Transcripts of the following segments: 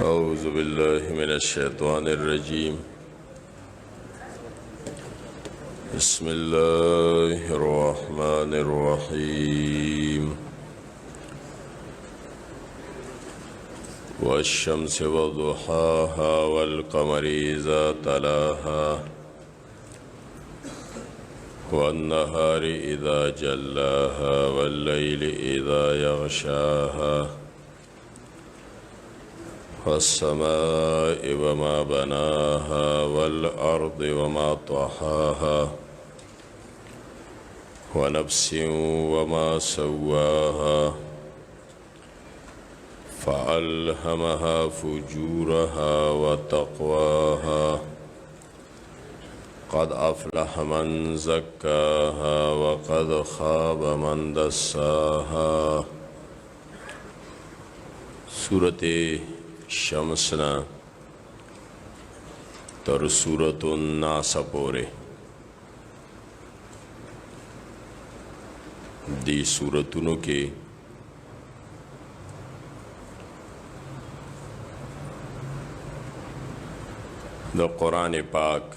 أعوذ بالله من الشيطان الرجيم. بسم الله الرحمن الرحيم. والشمس وضحاها والقمر إذا تلاها والنهار إذا جلاها والليل إذا يغشاها والسماء وما بناها والأرض وما طحاها ونفس وما سواها فألهمها فجورها وتقواها قد أفلح من زكاها وقد خاب من دساها. سورة شمسنا تر سورة الناس پورے دی سورتونو کے دا قرآن پاک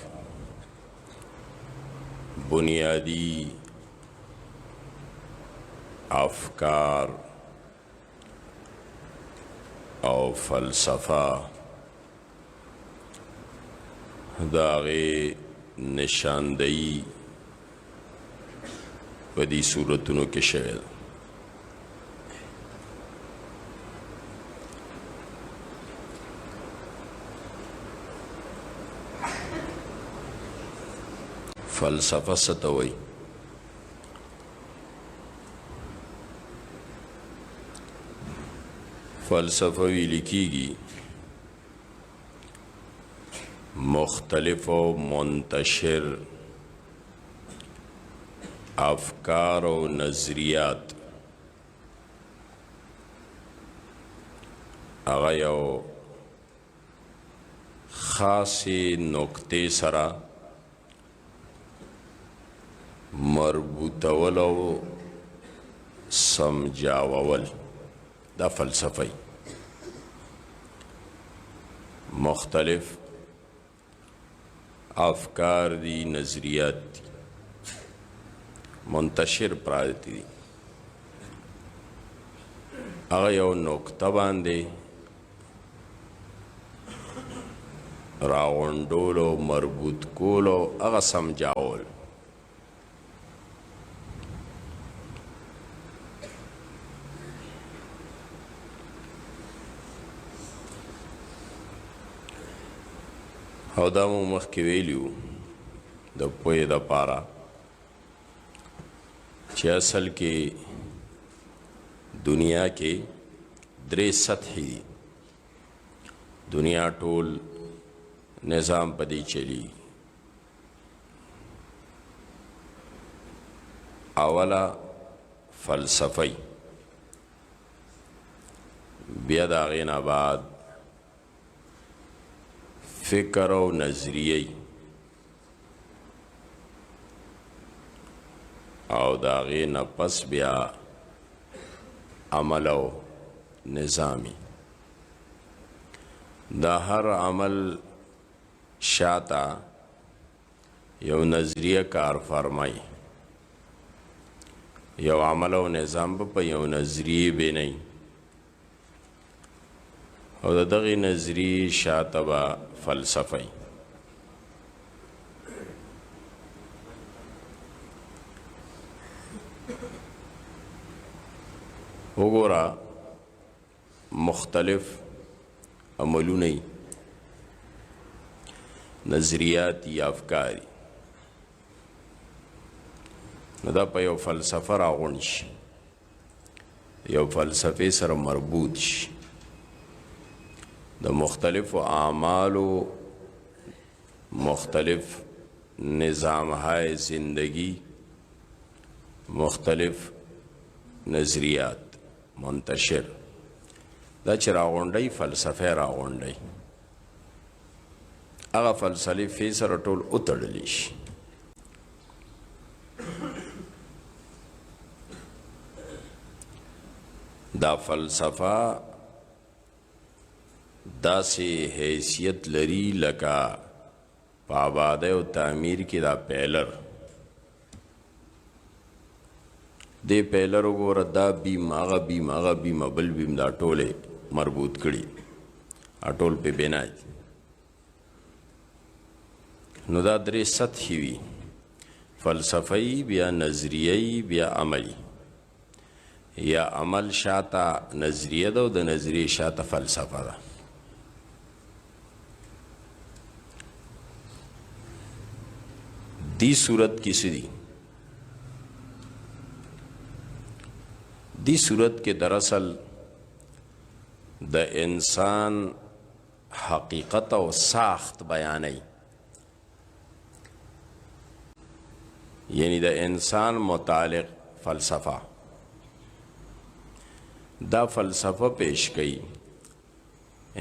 بنیادی افکار او فلسفہ داغے نشاندہی ودی صورتونو کے شعر فلسفہ ستوئی فلسفوی لکھی گی مختلف و منتشر افکار و نظریات اغا یو خاصی نکتے سرا مربوطول و سمجاوول دا فلسفی مختلف افکار دی نظریات دی منتشر پرادتی دی اغا یو نکتہ باندے راغنڈولو مربوط کولو اغا سمجاول او دا مو مخکې ویلیو د پوهې دپاره چې اصل کې دنیا کې درې سطحې دي. دنیا ټول نظام په دې چلی. اوله فلسفی، بیا د هغې نه بعد فکر و نظریه او داغی نپس بیا عمل و نظامی. دا هر عمل شاتا یو نظریه کار فرمائی، یو عمل و نظام پا یو نظریه بے نہیں او دا دغی نظریه شاتا با فلسفی. وګورا مختلف عملونه نظریات یا افکاری نو دا په یو فلسفه راغونډ شي، یو فلسفه سره مربوط شي. د مختلف اعمال و مختلف نظام های زندگی، مختلف نظریات منتشر دا چې راغونډی فلسفه راغونډی هغه فلسفې سره ټول وتړلی شي. دا فلسفه داسې حیثیت لري لکه په آبادۍ او تعمیر کې دا پیلر دې پیلر وګوره دا بیم هغه بیم هغه بیم بل بیم دا ټولې مربوط کړي ټول په بنا دي نو دا درې سطحې وي فلسفی بیا نظریه‌ای بیا عملی یا عمل شاته نظریه ده او د نظریه شاته فلسفه ده دی صورت کسی دی دی صورت کے دراصل د انسان حقیقت او ساخت بیانی یعنی د انسان متعلق فلسفہ دا فلسفہ پیش کئی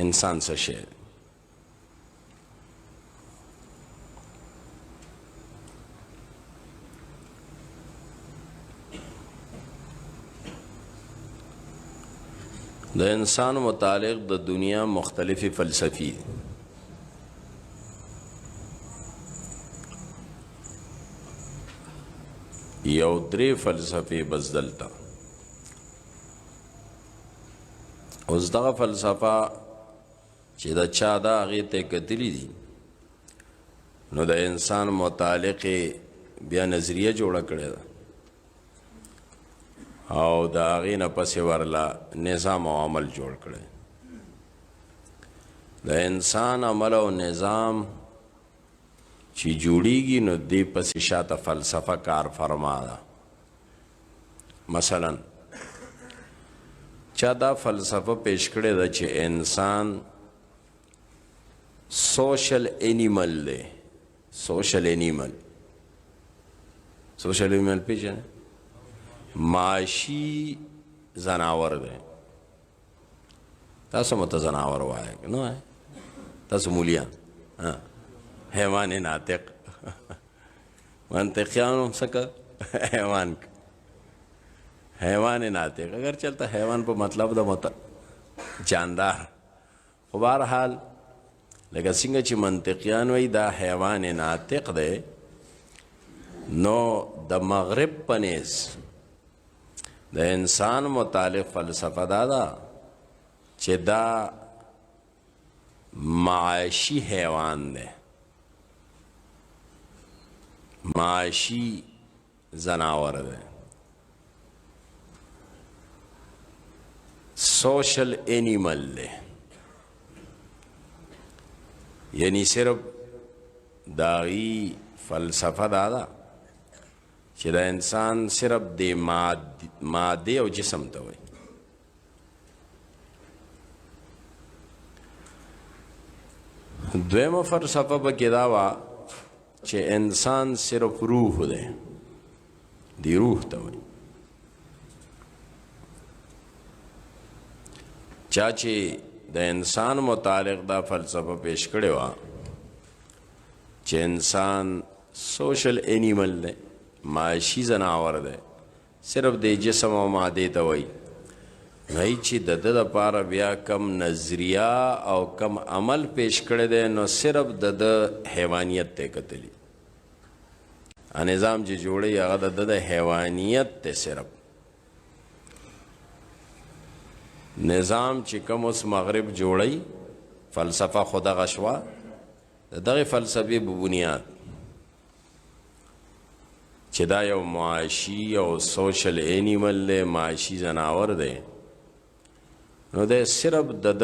انسان سے شعر د انسان متعلق د دنیا مختلف فلسفی یو درې فلسفې بس دلته اوس دغه فلسفه چې د چا دا هغې ته کتلي دي نو د انسان متعلق بیا نظریه جوړه کړې ده او د هغې نه پسې ورله نظام او عمل جوړ کړی د انسان عمل او نظام چې جوړیږي نو دې پسې شاته فلسفه کار فرما ده مثلا چا دا فلسفه پیش کړې ده چې انسان سوشل انیمل دی سوشل انیمل پیژنې معاشی زناور دی تاسو مته زناور وایه نو تاسو مولیان حیوان ناطق منطقیان هم سکه حیوان ناطق اگر چلتا حیوان په مطلب د جاندار خو بهرحال لکه څنګه چې منطقیان وایي دا حیوان ناطق دی نو د مغرب په نیز د انسان متعلق فلسفه دا ده چې دا معاشی حیوان دی معاشی زناور دی سوشل اینیمل دی یعنی صرف داغی فلسفه دا ده چې د انسان صرف د ماده او جسم ته وایي دویمه فلسفه پکې دا وه چې انسان صرف روح دی دی روح ته وایي چا چې د انسان متعلق دا فلسفه پیش کړې وه چې انسان سوشل اینیمل دی معاشی زناور دی صرف د جسم او ماده ته وایي نهی چې د ده دپاره بیا کم نظریه او کم عمل پیش کړی دی نو صرف د ده حیوانیت ته کتلی نظام چې جوړی هغه د ده د حیوانیت ته صرف نظام چې کم اوس مغرب جوړی فلسفه خو دغه شوه د دغې فلسفې په بنیاد چې دا یو معاشي او سوشل اینیمل دی معاشي زناور دی نو دی صرف د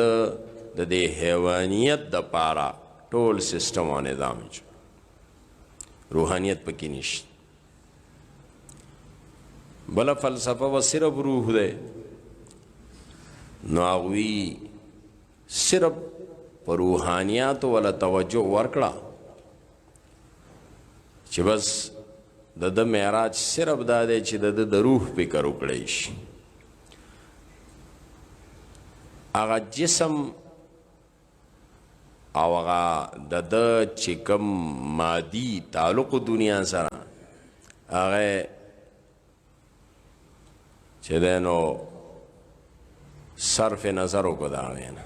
دې حیوانیت دپاره ټول سیسټم او نظام روحانیت پکې نشته بله فلسفه به صرف روح دی نو هغوی صرف په روحانیاتو ولا توجه ورکړه چې بس د ده معراج صرف دا دی چې د روح فکر وکړی شي هغه جسم او هغه د چې کوم مادي تعلق دنیا سره هغه چې دی نو صرف نظر وکړو د هغې نه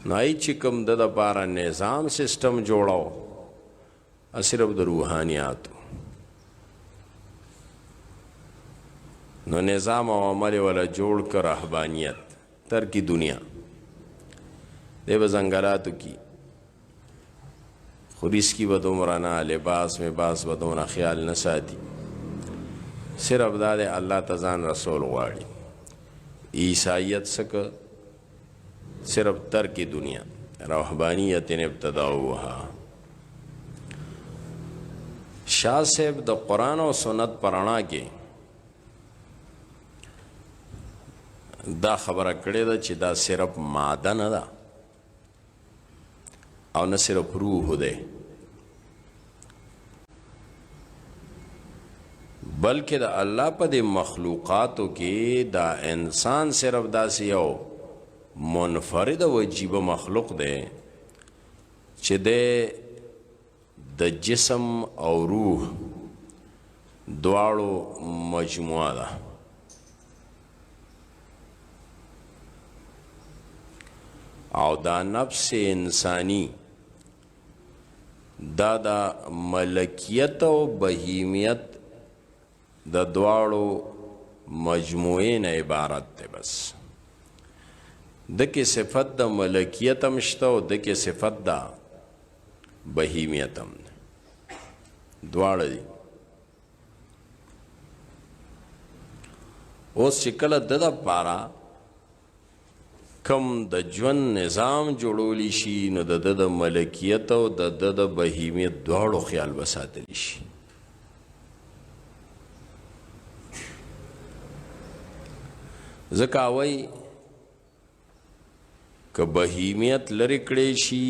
نو ای چې کوم د دپاره نظام سسټم جوړو صرف د روحانیاتو نو نظام او عمل ولا جوړ کر رهبانیت ترکی دنیا دی به ځنګلاتو کی خو رزقي به دومره نه لباس مباس به دومره خیال نه ساتي صرف دا دی الله ته ځان رسول غواړي عیسائیت څخه صرف ترک دنیا رهبانیت ابتداؤها شاہ صاحب د قرآن او سنت پرانا کې دا خبره کړې ده چې دا صرف ماده نه ده او نه صرف روح ده بلکې د الله په دې مخلوقاتو کې دا انسان صرف داسې یو منفرد و عجیب مخلوق ده چې د جسم او روح دواړو مجموعه ده او دا نفس انسانی دا ملکیت او بهیمیت د دواړو مجموعې نه عبارت ده بس دکې صفت د ملکیت هم شته او دکې صفت د بهیمیت هم دواړه دي اوس چې کله د دپاره کم د ژوند نظام جوړولی شي نو د ملکیت او د بهیمیت دواړو خیال به ساتلی شي ځکه وایي که بهیمیت لرې کړی شي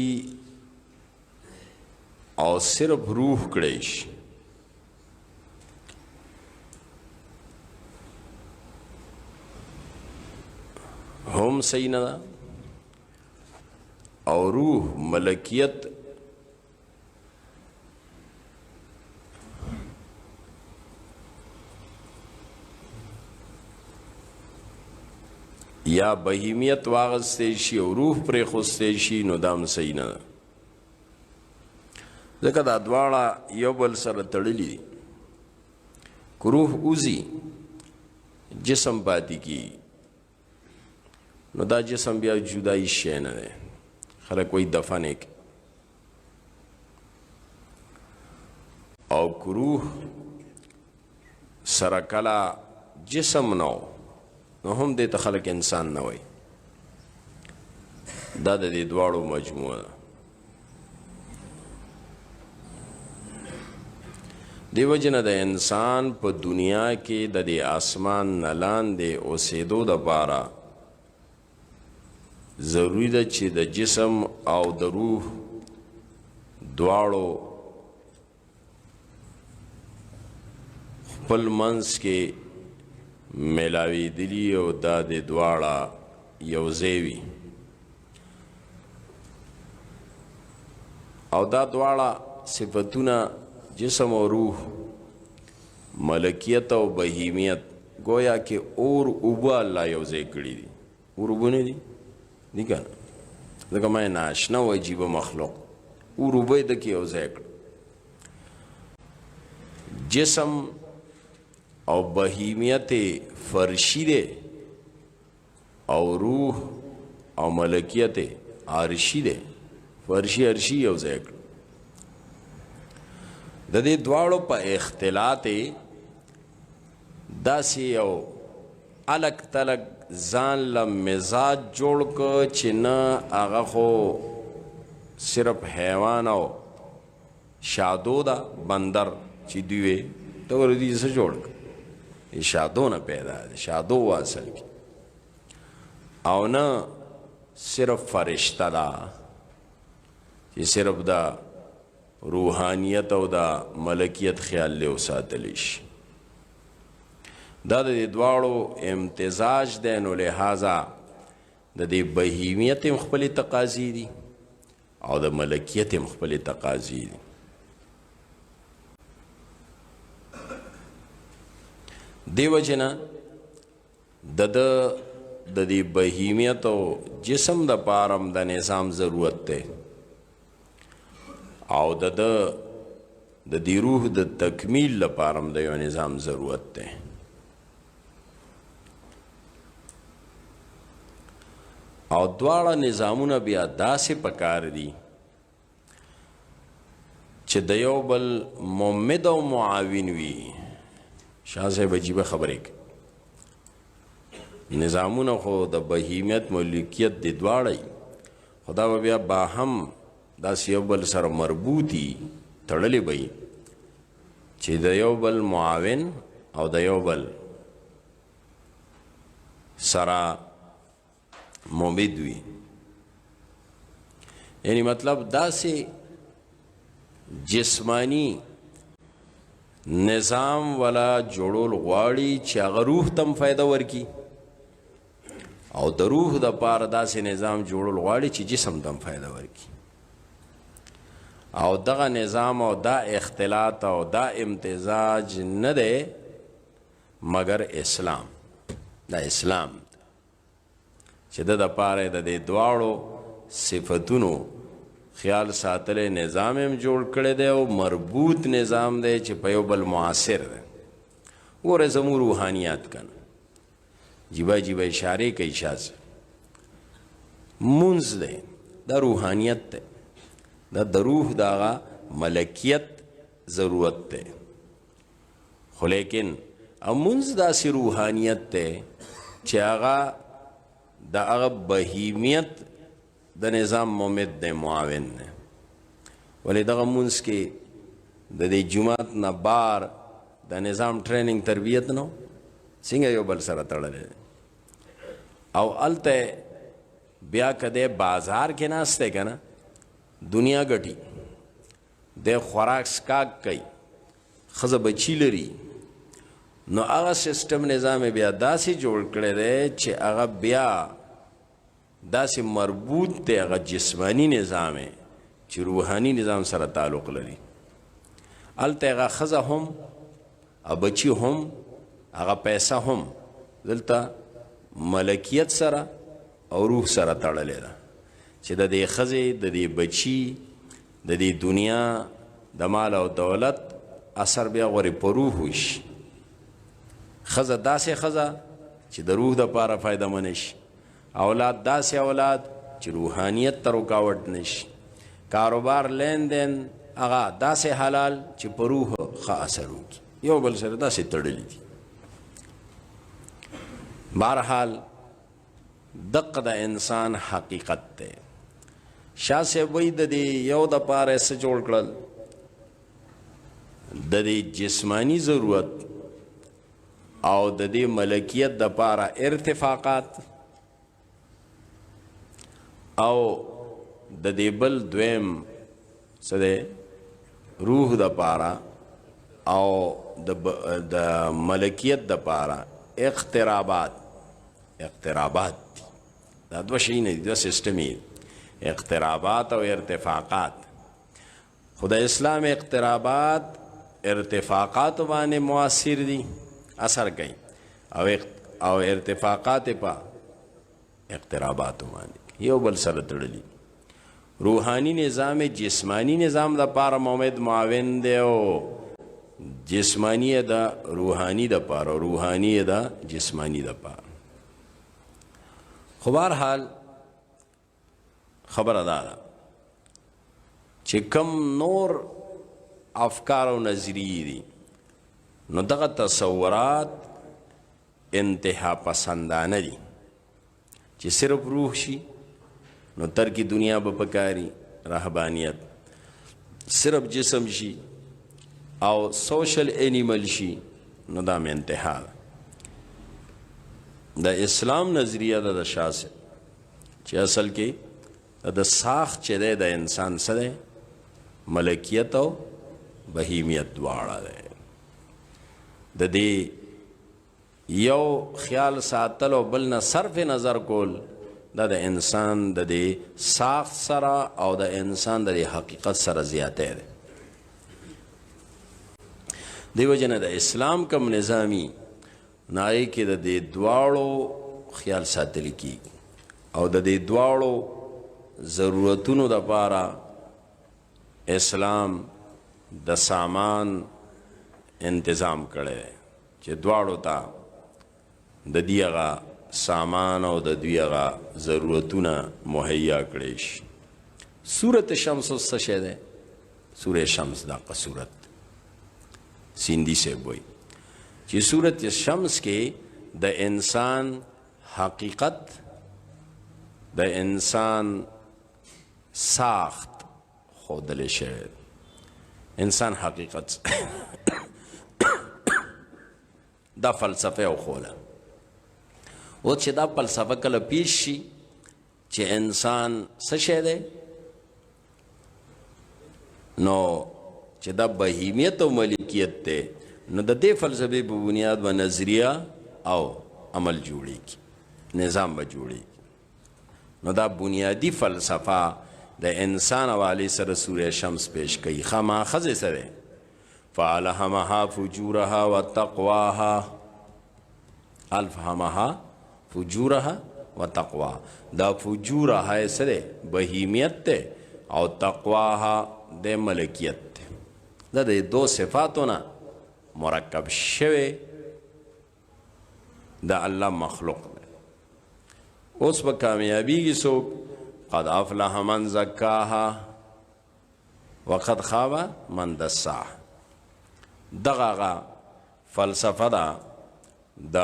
او صرف روح کړی شي هم صحیح نه ده او روح ملکیت یا بهیمیت واغستی شي او روح پرې خوستی شي نو دام صحیح نه ده ځکه دا دواړه یو بل سره تړلي دي که روح اوځي جسم پاتې کیږي نو دا جسم بیا جدائی شی نه دی خلک وایي دفن یې او که روح سره کله جسم نه نو هم دې ته خلک انسان نه وایي دا د دې دواړو مجموعه ده دیو جن د انسان په دنیا کې د دې آسمان نه لاندې اوسېدو دپاره ضروری ده چې د جسم او د روح دواړو خپل منځ کې میلاوېدلي او دا د دواړه یو ځای وي او دا دواړه صفتونه جسم او روح ملکیت او بهیمیت گویا کې اور اوبه الله یو ځای کړي دي اور اوبه نه دي دی که نه ځکه ما یې ناشنا و عجیبه مخلوق اور اوبه یې دکې یو ځای کړه جسم او بهیمیت فرشی دی او روح او ملکیت عرشی دی فرشی عرشی یو ځای کړه د دې دواړو په اختلاط داسې یو الګ تلګ ځان له مزاج جوړ که چې نه هغه خو صرف حیوان او شادو ده بندر چې دوی وې ته ورته څه جوړ که شادو نه پیدا ده شادو و اصل کې او نه صرف فرشته ده چې صرف دا روحانیت او دا ملکیت خیال له وساتلی شي دا د دواړو امتزاج دی نو لہذا د دې بهیمیت هم خپلې تقاضي دي او د ملکیت هم خپلې تقاضي دي دې وجې نه د د دې بهیمیت او جسم د پارم د نظام ضرورت دی او د دې روح د تکمیل لپاره د یو نظام ضرورت دی. او دواړه نظامونه بیا داسې پکار دي چې د یو بل ممد او معاون وي. شاه صاحب عجیبه خبرې کوي. نظامونه خو د بهیمیت ملکیت د دواړه خدا به بیا باهم داسې یو بل سره مربوطي تړلې به چې د یو بل معاون او د یو بل سره ممد وي. یعنی مطلب داسې جسمانی نظام ولا جوړول غواړي چې هغه روح تم فایده ورکي او د روح د پاره داسې نظام جوړول غواړي چې جسم تم فایده ورکي. او دغه نظام او دا اختلاط او دا امتزاج نه دی مگر اسلام. دا اسلام چې د پاره د دې دواړو صفتونو خیال ساتل نظام هم جوړ کړی دی او مربوط نظام دی چې په یو بل معاصر دی. وګوره زموږ روحانیات کنه جیبه جیبه اشاره کوي شاز منځ دی دا روحانیت دی دا د روح دغه ملکیت ضرورت دی. خو لیکن منځ داسې روحانیت دی چې هغه د هغه بهیمیت د نظام ممد دی معاون دی. ولی دغه منځ کې د دې جماعت نه بار د نظام ټریننګ تربیت نو څنګه یو بل سره تړلی او الته بیا کده بازار کې ناسته کنه دنیا ګټي د خوراک سکاک کوي خزه بچی لري نو هغه سیستم نظام بیا داسې جوړ کړی دی چې هغه بیا داسې مربوط دی هغه جسمانی نظام چې روحانی نظام سره تعلق لري. الته هغه خزه هم بچی هم هغه پیسه هم دلته ملکیت سره او روح سره تړلې ده چې د دې خزه د دې بچی د دې دنیا د مال او دولت اثر بیا غوري په روح وشي. خزه داسې خزه چې د روح د پاره فایده منشي. اولاد داسې اولاد چې روحانیت ته رکاوټ نشي. کاروبار لین دین هغه داسې حلال چې په روح ښه اثر وکړي. یو بل سره داسې تړلي دي. بهرحال دقه د انسان حقیقت دی. شاه صاحب وایي د دې یو د پاره څه جوړ کړل د دې جسمانی ضرورت او د دې ملکیت د پاره ارتفاقات او د دې بل دویم څه دی روح د پاره او د ملکیت د پاره اقترابات دا دو شي نه دي دا سیستمي اقترابات او ارتفاقات. خدای اسلام اقترابات ارتفاقات باندې مؤثر دي اثر کوي او ارتفاقات په اقترابات باندې یو بل سره تړلي. روحانی نظام جسمانی نظام د پاره مومد معاون دی او جسمانی دا روحانی دا پاره روحانی دا جسمانی دا پاره. خو بهرحال خبر ادا ده چې کم نور افکار او نظریې دي نو دغه تصورات انتها پسندانه دي چې صرف روح شي نو ترکی دنیا به پکاري رهبانیت، صرف جسم شي او سوشل انیمل شي نو دا مې انتها ده. د اسلام نظریه ده د شاسه چې اصل کې د ساخت چې ده د انسان سره ملکیت او بهیمیت دواړه ده. د دې یو خیال ساتل او بل نه صرف نظر کول دا د انسان د دې ساخت سره او د انسان د حقیقت سره زیاته ده. دیو جن د اسلام کم نظامی نای کې د دې دواړو خیال ساتل کی او د دې دواړو ضرورتونو د پاره اسلام د سامان انتظام کړي چې دواړو ته د دې هغه سامان او د دوی هغه ضرورتونه مهیا کړي شي. سورت شمس څه شی ده؟ سورہ شمس دا صورت سیندی سے بوئی چې سورت شمس کې د انسان حقیقت د انسان ساخت خودل شوی. انسان حقیقت دا فلسفه او خوله او چې دا فلسفه کله پیش شي چې انسان څه شی دی نو چې دا بهیمیت او ملکیت دی نو د دې فلسفې په بنیاد و نظریه او عمل جوړیږي، نظام به جوړیږي. نو دا بنیادی فلسفه د انسان حواله سره سوره شمس پیش کوي. خاماخذ سره فالهمها فجورها وتقواها، الفهمها فجورها وتقواها. دا فجورها سره بهیمیت ته او تقواها د ملکیت ته. دا د دو صفاتونه مرکب شوه دا الله مخلوق ده. اوس به کامیابی څوک قد افلح من زکاها وقد خاب من دساها. دغه فلسفه ده د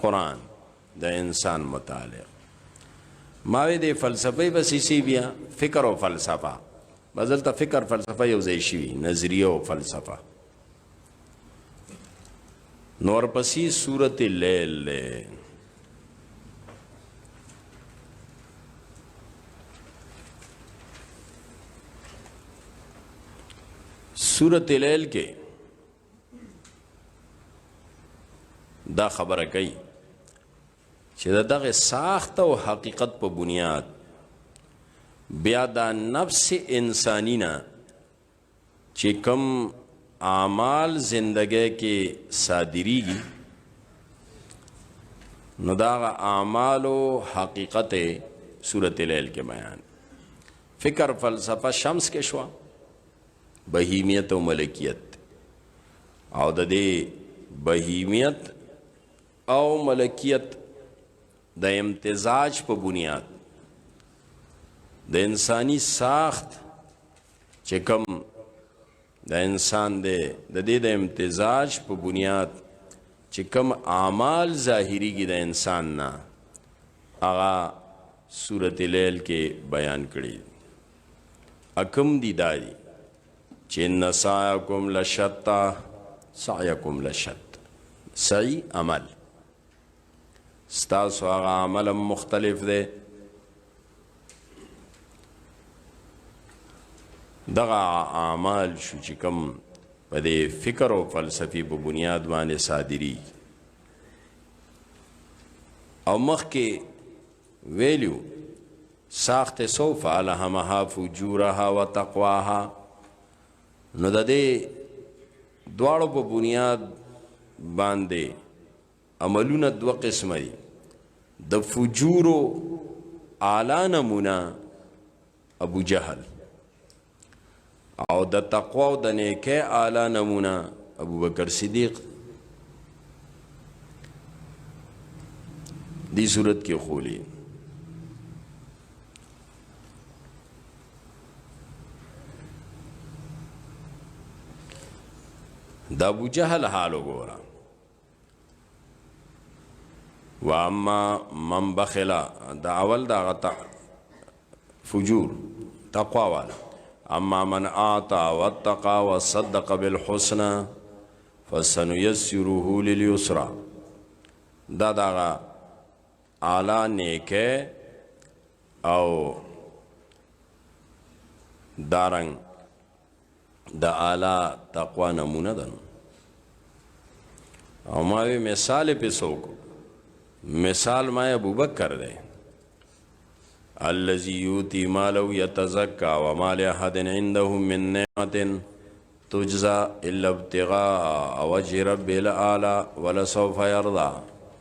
قرآن د انسان متعلق. ماوی د فلسفه بسیسی بیا فکر او فلسفه بدلته فکر فلسفه یو ځای شوي، نظریه او فلسفه. نور پسی سورت اللیل لے سورت اللیل کے دا خبره کوي چې دغه ساخت او حقیقت په بنیاد بیا دا نفس انسانی نه چې کم اعمال زندگی کې صادریږي نو دا اعمال او حقیقت سورت اللیل کې بیان. فکر فلسفه شمس کې شوا، بهیمیت او ملکیت، او د دې بهیمیت او ملکیت د امتزاج په بنیاد د انسانی ساخت چې کم د انسان د دې د امتزاج په بنیاد چې کم اعمال ظاهریږي د انسان نه هغه سورت اللیل کې بیان کړي. اکم دی داری چې ان سعیکم لشتا، سعیکم لشت، سعی عمل ستاسو هغه عمل مختلف دی. دغه اعمال شو چې کوم په دې فکر او فلسفي په بنیاد باندې صادري او مخکې ویلیو ساخت سوف الهمها فجورها وتقواها. نو د دې دواړو په بنیاد باندې عملونه دو قسمه دي. د فجورو اعلی نمونه ابو جهل او د تقوا او د نیکه اعلی نمونه ابو بکر صدیق. دی صورت کې خولی د ابو جهل حال وګوره. و اما من بخلا دا اول دا غطا فجور تقوی والا. اما من آتا واتقا وصدق بالحسنى فسنيسره لليسرى. دا دا اعلی نیکه او دارنگ دا اعلی تقوی نمونه دنو. او ماوی مثال پی سوکو، مثال ما ابو بکر دے الذي يؤتي ماله يتزكى وما لأحد عنده من نعمة تجزا الا ابتغاء وجه رب الاعلى ولسوف يرضى.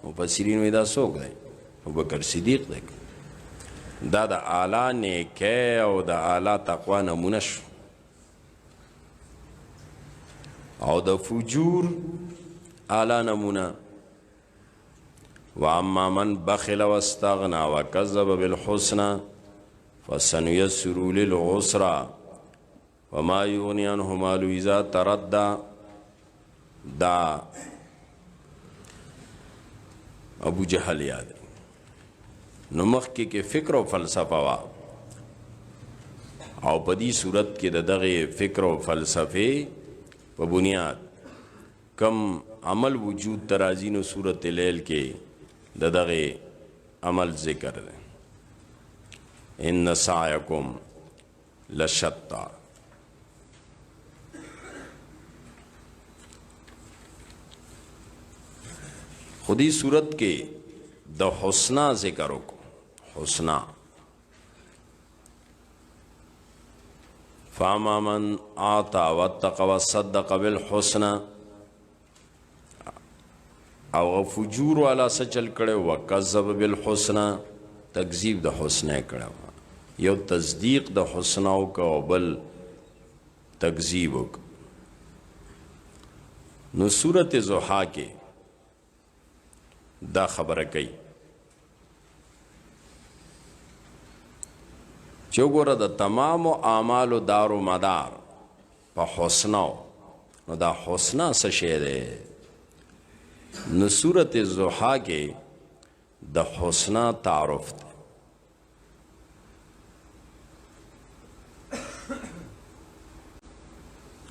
مفسرین وی دا څوک دی؟ ابوبکر صدیق دی. دا د اعلی نیکه او د اعلی تقوا نمونه شو، او د فجور اعلی نمونه. واما من بخل واستغنى وكذب بالحسنى فسنيسره للعسرى وما يغني عنه ماله اذا تردى. دا ابو جہل یاد نو مخکې کې فکر او فلسفه وا، او په دې صورت کې د دغه فکر او فلسفه په بنیاد کم عمل وجود ترازی نو صورت لیل کې د دغه عمل ذکر ده. ان سعیکم لشتا. خودی صورت کې د حسنا ذکر وکړو. حسنا فاما من آتا واتقى وصدق بالحسنى، او فجور والا سچل کړه وکذب بالحسنى، تکذیب د حسنه کړه. یو تصدیق د حسنه او کو بل تکذیب وک. نو سورۃ ضحا کې دا خبره کوي چې وګوره د تمام اعمال دار و مدار په حسنه. نو دا حسنه څه شی دی؟ نو سورۃ ضحا کې د حسنه تعارف دی.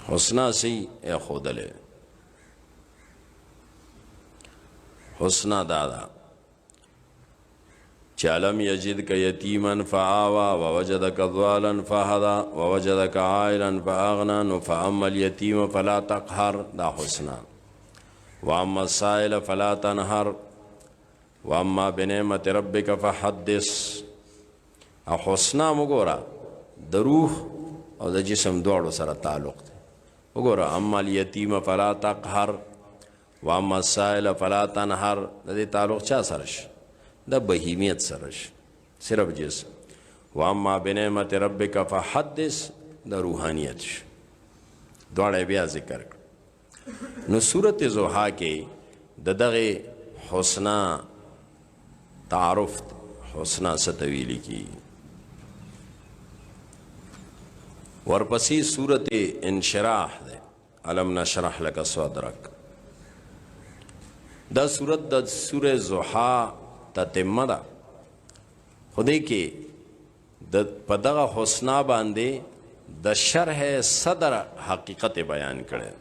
حسنه سی خودلې حسنه دادا چالم یجدک یتیما فآوا ووجدک ضالا فهدا ووجدک عائلا فاغنا فاما الیتیم فلا تقهر. دا حسنه. واما السائل فلا تنهر واما بنعمت ربک فحدث. او حسنه وګوره د روح او د جسم دواړو سره تعلق دی. وګوره اما الیتیم فلا تقهر واما السائل فلا تنهر، د دې تعلق چا سره شي؟ د بهیمیت سره شي، صرف جسم. واما بنعمت ربک فحدث، د روحانیت شي. دواړه بیا ذکر کړ. نو سورۃ ضحا کې د دغه حسنا تعارف، حسنا ستویلی کی. ورپسې سورۃ انشراح ده، الم نشرح لك صدرک. دا سورت د سورہ ضحا تتمه ده. خدای کې د په دغه حسنا باندې د شرح صدر حقیقت بیان کړي.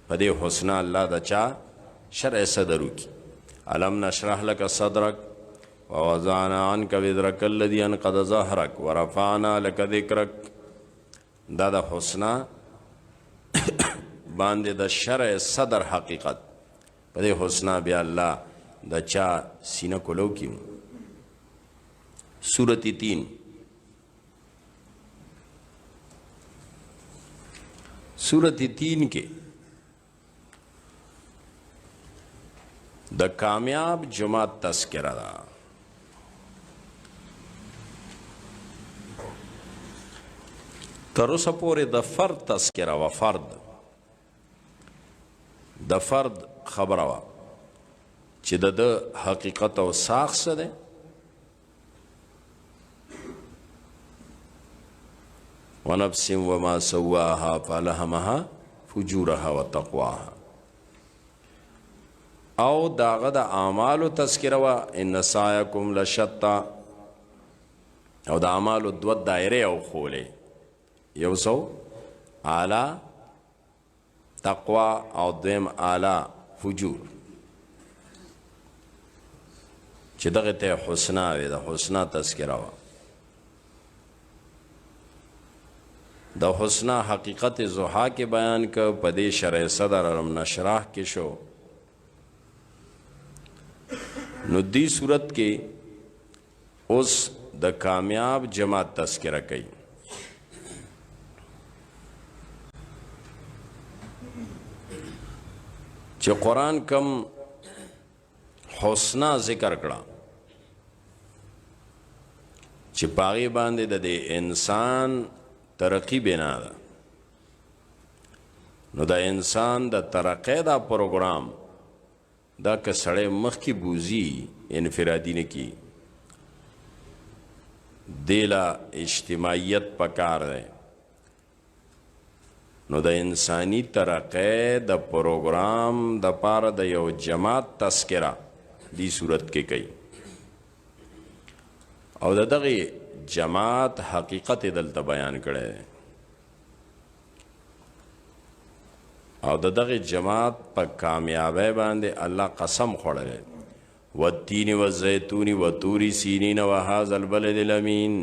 په دې حسنا الله د چا شرح صدر وکي. الم نشرح لك صدرک ووضعنا عنك وزرك الذي انقض ظهرك ورفعنا لك ذكرك. دا د حسنا باندې د شرح صدر حقیقت. په دې حسنا بیا الله د چا سینه کولو کی. سورۃ 3 سورۃ 3 کې د کامیاب جماعت تذکرہ ده. تر اوسه پورې د فرد تذکرہ و. فرد د فرد خبره وا چې د حقیقت او ساخ څه ده. ونفس وما سواها فالهمها فجورها وتقواها. او داغه د اعمال تذکره وا ان سعیکم لشتا. او د اعمال دو دایره او خوله یو سو اعلی تقوا او دیم اعلی فجور، چې دغه ته حسنا وي. د حسنا تذکره وا. د حسنا حقیقت ضحا کې بیان ک په دې شرح صدر الم نشرح کې شو. نو دی صورت کې اوس د کامیاب جماعت تذکرہ کوي. چې قرآن کم حسنا ذکر کړه چې پاغي باندې د انسان ترقی بنا ده، نو د انسان د ترقی دا پروګرام دا که سړی مخکې بوزي انفرادي نه کی، دیلا اجتماعیت پکار ده. نو د انسانی ترقی د پروګرام د پاره د یو جماعت تذکره دی صورت کې کوي، او د دغه جماعت حقیقت دلته بیان کړی، او د دغه جماعت په کامیابی باندې الله قسم خوړلی، والتین والزیتون وطور سینین وهذا البلد الامین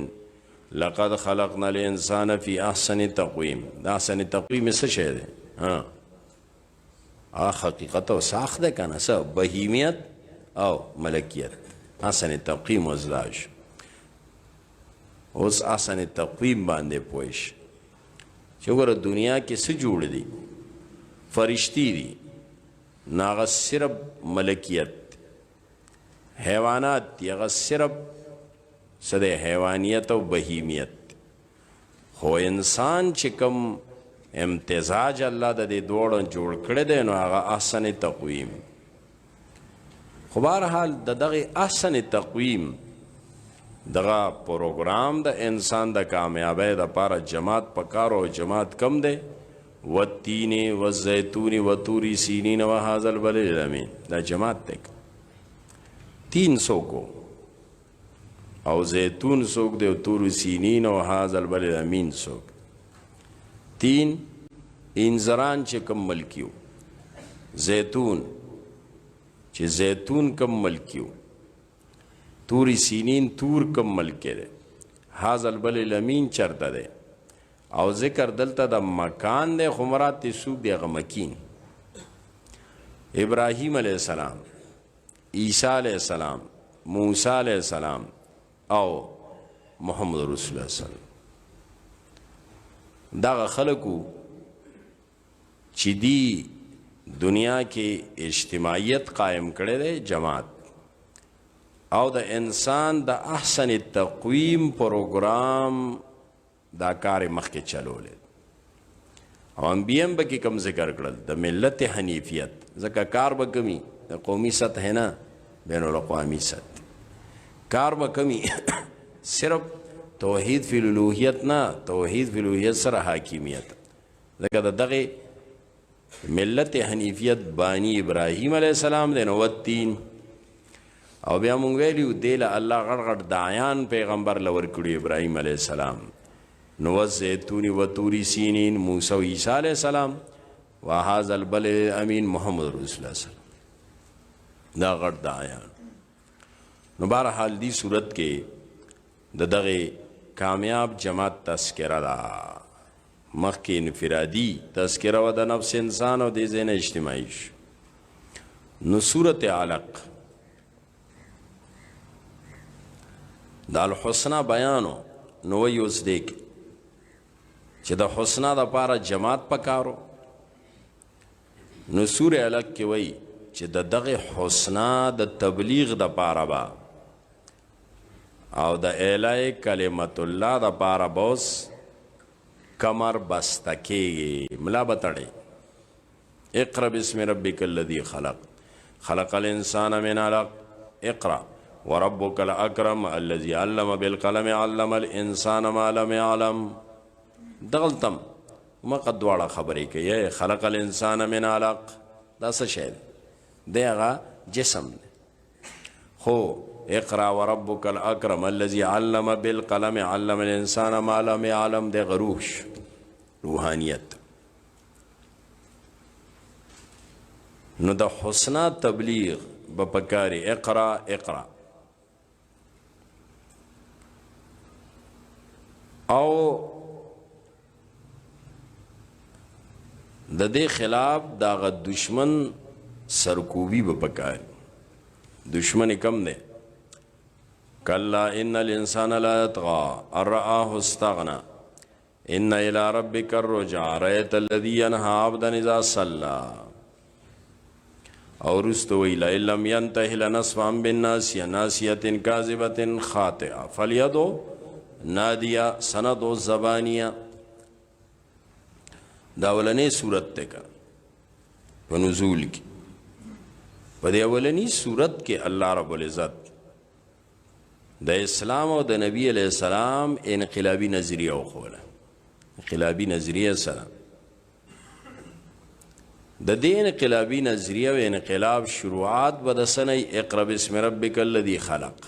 لقد خلقنا الانسان فی احسن تقویم. دا احسن تقویم څه شی دی؟ حقیقت او ساخت ده کنه، څه بهیمیت او ملکیت. احسن تقویم وزداش اوس احسن تقویم باندې پوښ چې وګوره دنیا کې څه جوړ دي، فرشتي دي، ناغه صرف ملکیت، حیوانات دي هغه صرف سده حیوانیت او بهیمیت، خو انسان چې کوم امتزاج الله د دې دوړو جوړ کړی دی نو هغه احسن تقویم. خو بهرحال د دغه احسن تقویم دغه پروګرام د انسان د کامیابی دپاره جماعت پکار، او جماعت کم دی، والتین والزیتون وطور سینین وهذا البلد الامین. دا جماعت دی، تین سوکو او زیتون سوک دی، طور سینین او هذا البلد الامین سوک. تین انزران چې کم ملکیو، زیتون چې زیتون کم ملکیو، طور سینین تور کم ملکی دی، هذا البلد الامین چرته دی. او ذکر دلته د مکان دی، خو مراد تی سوک دی هغه مکین. ابراهیم علیه السلام، عیسی علیه السلام، موسی علیه السلام او محمد رسول الله صلی الله علیه وسلم دغه خلکو چې دی دنیا کې اجتماعیت قائم کړی دی، جماعت، او د انسان د احسن تقویم پروګرام دا کار مخکې چلولې. او انبیاء به کې کم ذکر کړل د ملت حنیفیت، ځکه کار به کمی د قومي سطح نه بین الاقوامی سطح کار به کمی، صرف توحید فی الالوهیت نه، توحید فی الالوهیت سره حاکمیت. ځکه د دغه ملت حنیفیت بانی ابراهیم علیه السلام دی، نو والتین. او بیا مونږ ویلیو دی له الله غټ غټ داعیان پیغمبر له ورکړي ابراهیم علیه السلام، نو والزیتون وطور سینین موسی و عیسی علیه السلام، وهذا البلد الامین محمد رسول الله صلی الله علیه وسلم. دا غټ داعیان. نو بهرحال دی صورت کې د دغه کامیاب جماعت تذکره ده، مخکې انفرادي تذکره و د نفس انسان او د ذهن اجتماعي شو. نو صورت علق د الحسنه بیانو، نو وی اوس دیک چې د حسنه د پاره جماعت پکارو. نو سوره علق کې وی چې د دغه حسنه د تبلیغ د پاره با او د اعلی کلمت الله د پاره بوس کمر بستکی ملا بتړي. اقرا بسم ربک الذی خلق، خلق الانسان من علق، اقرا وربک الاکرم الذي علم بالقلم علم الانسان ما لم يعلم. دغلتم ما قد دواړه خبرې کوي، خلق الانسان من علق دا څه شی دی؟ هغه جسم دی. خو اقرا وربک الاکرم الذي علم بالقلم علم الانسان ما لم يعلم دی غروش روحانیت. نو د حسنا تبلیغ بپکاری اقرا اقرا. او د دې خلاف داغه دشمن سرکوبی بپکاری. دشمن کم دی، کلا ان الانسان لا یطغى ان رآه استغنى ان الى ربک الرجع رأیت الذی ینهی عبدا اذا صلی اور استوی لئن لم ينتهي لنصفا بالناسیہ ناسیة کاذبة خاطئة فلیدعو نادیہ سندو الزبانیہ. دا اولنی صورت تے کا په نزول کی په دې اولنی صورت کې الله رب العزت د اسلام او د نبی علیہ السلام انقلابی نظریه وخوله. انقلابی نظریه سره د دې انقلابی نظریه او انقلاب شروعات به د سنه اقرا بسم ربک الذی خلق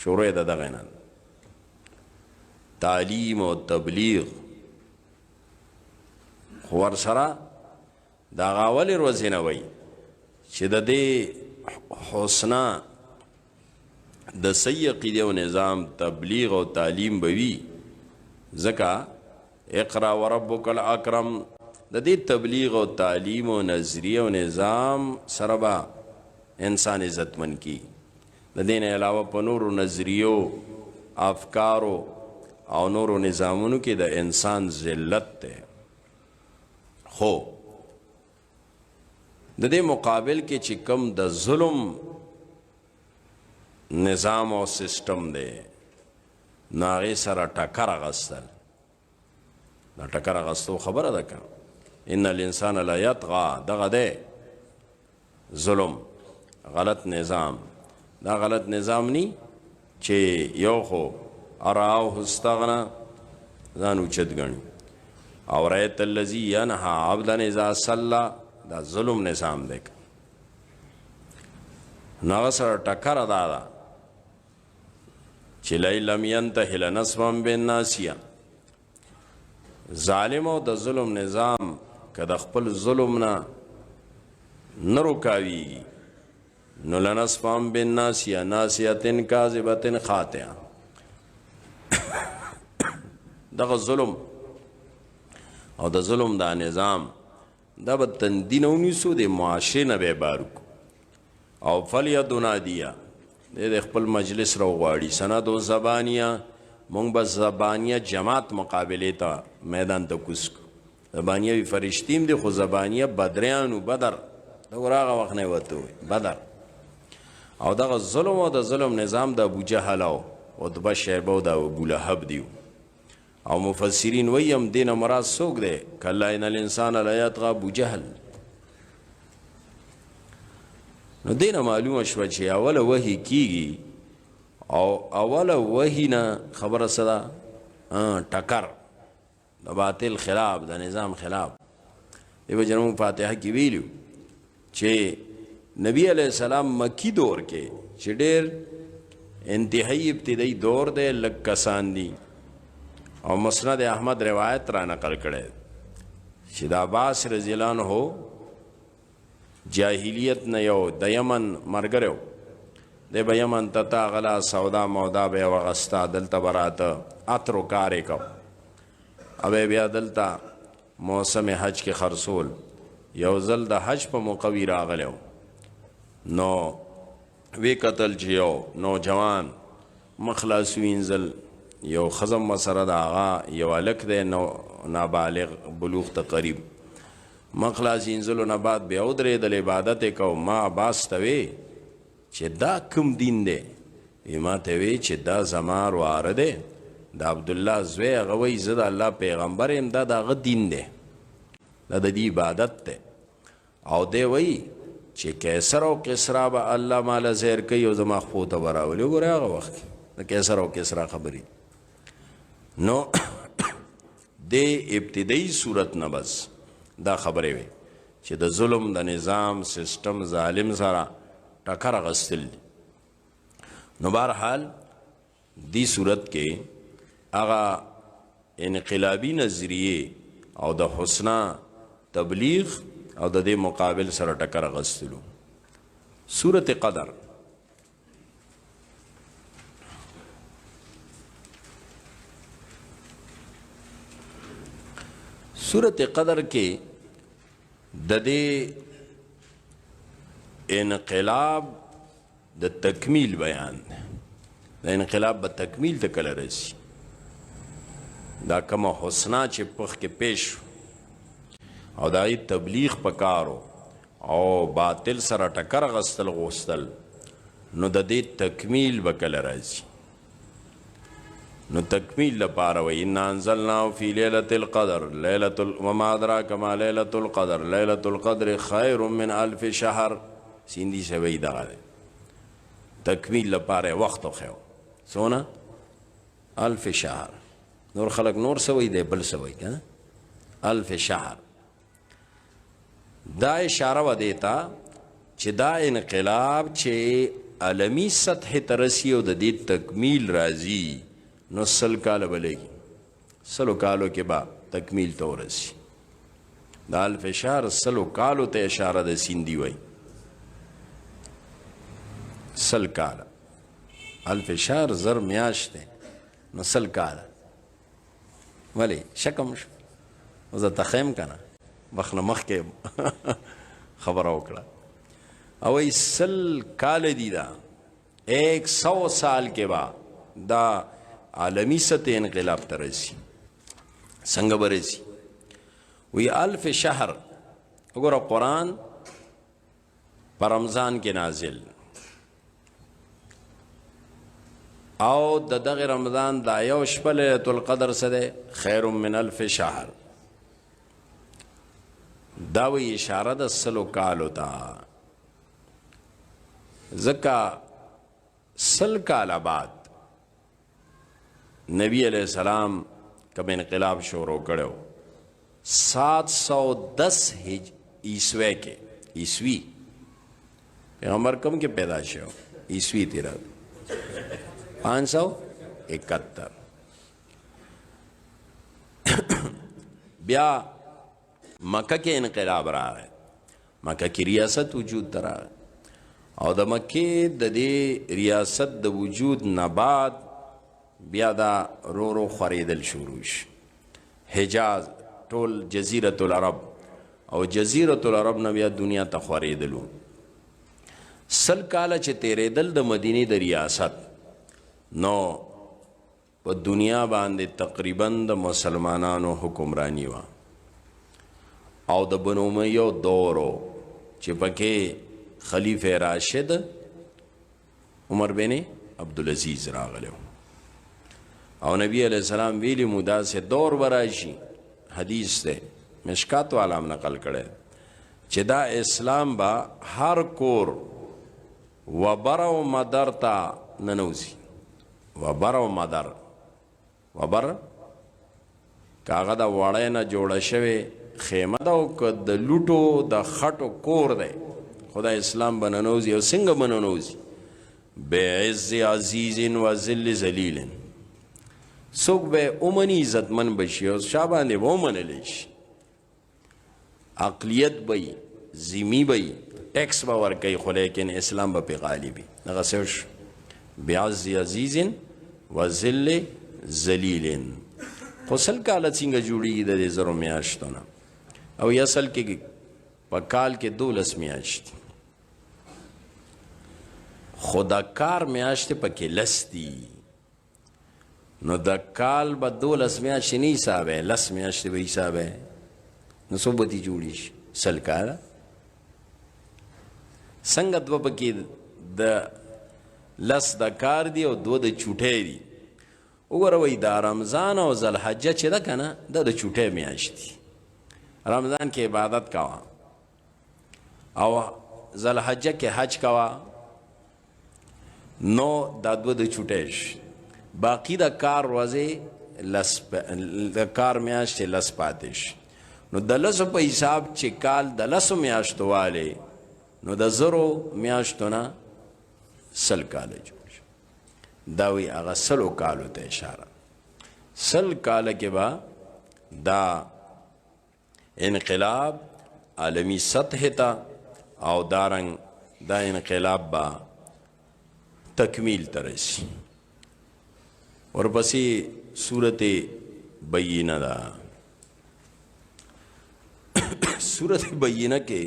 شروع د دغه نه تعلیم او تبلیغ خور سره دا غاول روزنه وي چې د دې حسنا د صحیح عقیده او نظام تبلیغ او تعلیم بوي ځکه اقرا وربک الاکرم د دې تبلیغ او تعلیم او نظریه او نظام سره به انسان عزتمن کی. د دې نه علاوه په نورو نظریو افکارو او نورو نظامونو کې د انسان ذلت ده. خو د دې مقابل کې چې کم د ظلم نظام او سسٹم دی نو هغې سره ټکر اخیستل دا ټکر اخیستو خبره ده که ان الانسان لا یطغى دغه دی ظلم غلط نظام. دا غلط نظام نی چې یو خو اراه استغنا ځان اوچت ګڼي او رأیت الذی ینهی عبدا اذا صلی دا ظلم نظام دی. نو هغه سره ټکر ادا ده چې لئن لم ینتهی لنصفا بالناسیہ. ظالم او د ظلم نظام که د خپل ظلم نه نه رکاویږي نو لنصفا بالناسیہ ناسیة کاذبة خاطئة. دغه ظلم او د ظلم دا نظام دا به تندین او نیسو د معاشرې نه به بار کو او فلیدعو نادیه د خپل مجلس رو غواړي سند و زبانیه. مونږ به زبانیه جماعت مقابله ته میدان ته کوز کو. زبانیه وی فرشتیم دی خو زبانیه بدریانو بدر دغه هغه وخت نه وته بدر. او دغه ظلم او د ظلم نظام د ابو جهل او عتبه شیبه او د ابو لهب دیو. او مفسرین ویم دین مراد څوک دی کلا ان الانسان لا یطغى ابو جهل. نو دین معلومه شوه چې اوله وحی کیږي او اوله وحی نه خبره صدا ټکر د باطل خلاف د نظام خلاف. دیو جنم فاتحه کې ویلو چې نبی علیہ السلام مکی دور کې چې ډېر انتهایی ابتدائی دور دی لږ کسان دي او مسند احمد روایت را نقل کړي چې د عباس رضی الله عنه جاهلیت نه یو د یمن مرګرو د به یمن ته غلا سودا مودا به وغستا دلته براته اترو کارې کو او بیا دلته موسم حج کې خرصول یو ځل د حج په موقع راغلو نو وی قتل جیو نوجوان مخلاص وینزل یو خزم مسره دا آغا یو الک دی نابالغ بلوغ ته قریب مخلاص وینزلو نه بعد بیا ودرېدل عبادت کو. ما عباس ته وی چې دا کوم دین دی؟ ما ته وی چې دا زما واره دی د عبدالله زوی. هغه وی زه د الله پیغمبر یم دا د هغه دین دی دا د دې عبادت دی. او دی وی چې کیسر او کسرا به الله مالا زیر کوي او زما خپو ته به راولي. وګوره هغه وخت د کیسر او کسرا خبرې نو د ابتدایي صورت نه بس دا خبرې وي چې د ظلم د نظام سسٹم ظالم سره ټکر اخیستل. نو بهرحال دی صورت کې هغه انقلابی نظریه او د حسنا تبلیغ او د دې مقابل سره ټکر اخیستلو. سورت قدر سورت قدر کې د دې انقلاب د تکمیل بیان د انقلاب به تکمیل ته کله رسي دا کومه حسنا چې پخ کې پیش او دا ای تبلیغ پکارو او باطل سره ټکر غستل غوستل نو د دې تکمیل وکړه راځي نو تکمیل لپاره وای ان انزلناه فی ليله القدر وما ادراک ما ليله القدر ليله القدر خیر من الف شهر سیندی شوی دا تکمیل لپاره وخت خو سونا الف شهر نور خلق نور سوی دی بل سوی کنه الف شهر دا اشاره و دیتا چې دا انقلاب چې عالمی سطح ترسی او د دې تکمیل راځي نو سل کال بلګي سلو کالو کې با تکمیل ته ورسی دا الف شهر سلو کالو ته اشاره د سیندی وای سل کال الف شهر زر میاشته نو سل کال ولی شکم شو وزه تخیم کنه بخنه مخ کې خبره وکړه او ای سل کال دی دا 100 سال کے بعد دا عالمی سطح انقلاب ترسی څنګه برسی وی الف شهر وګوره قرآن پر رمضان کې نازل او د دغه رمضان دا یو شپه لیلۃ القدر سره خیر من الف شهر دا وی اشاره د سلو کالو ته زکا سل کال بعد نبی علیہ السلام کب انقلاب شروع کړو 710 عیسوی کې عیسوی پیغمبر کم کې پیدا شو عیسوی 571 بیا مکہ کې انقلاب راغی مکہ کې ریاست وجود تراغی او د مکې د دې ریاست د وجود نه بعد بیا دا رو رو خریدل شروع شي حجاز ټول جزیرة العرب او جزیرة العرب نه بیا دنیا ته خریدلو سل کاله چې تیرېدل د مدینې د ریاست نو په دنیا باندې تقریبا د مسلمانانو حکمرانی و او د بنو امیہ دورو چې پکې خلیفہ راشد عمر بن عبدالعزیز راغلو او نبی علیہ السلام ویلی مودا سے دور براشی حدیث دے مشکات والام نقل کرے چې دا اسلام با هر کور وبر و مدر تا ننوزی وبر و مدر وبر کاغه دا وړای نه جوړه شوی خیمه دا او که د لوټو د خټو کور دی خدای اسلام بننوزی او څنګه بننوزی بعز عزیز و ذل ذلیل څوک به اومنی عزتمن بشي او شا باندې ومنلی شي عقلیت بی ذمی بی ټیکس به ورکوي خو لیکن اسلام به پې غالبي دغه څه بعز عزیز و ذل ذلیل خو سل کاله څنګه جوړېږي د دې زرو میاشتو نه او یا اصل کې په کال کې 12 میاشتې خو د کار میاشتې پکې لس دي نو د کال به 12 میاشتې نه حسابه 10 میاشتې به حسابه نو څو به دې جوړې شي سل کاله څنګه دوه پکې د لس د کار دی او دوه د چوټې دي وګوره وایي دا رمضان او ذوالحجه چې ده که نه دا د چوټې میاشت دي رمضان کې عبادت کوه او ذوالحجه کې حج کوه نو دا دوه د چوټې شي باقی د کار ورځې د کار میاشتې لس پاتې شي نو د لسو په حساب چې کال د لسو میاشتو والی نو د زرو میاشتو نه سل کاله جوړ شي دا وی هغه سلو کالو ته اشاره سل کاله کې به دا انقلاب عالمی سطح ته او دارنګ دا انقلاب به تکمیل ته رسي ورپسې صورت بینه ده صورت بینه کې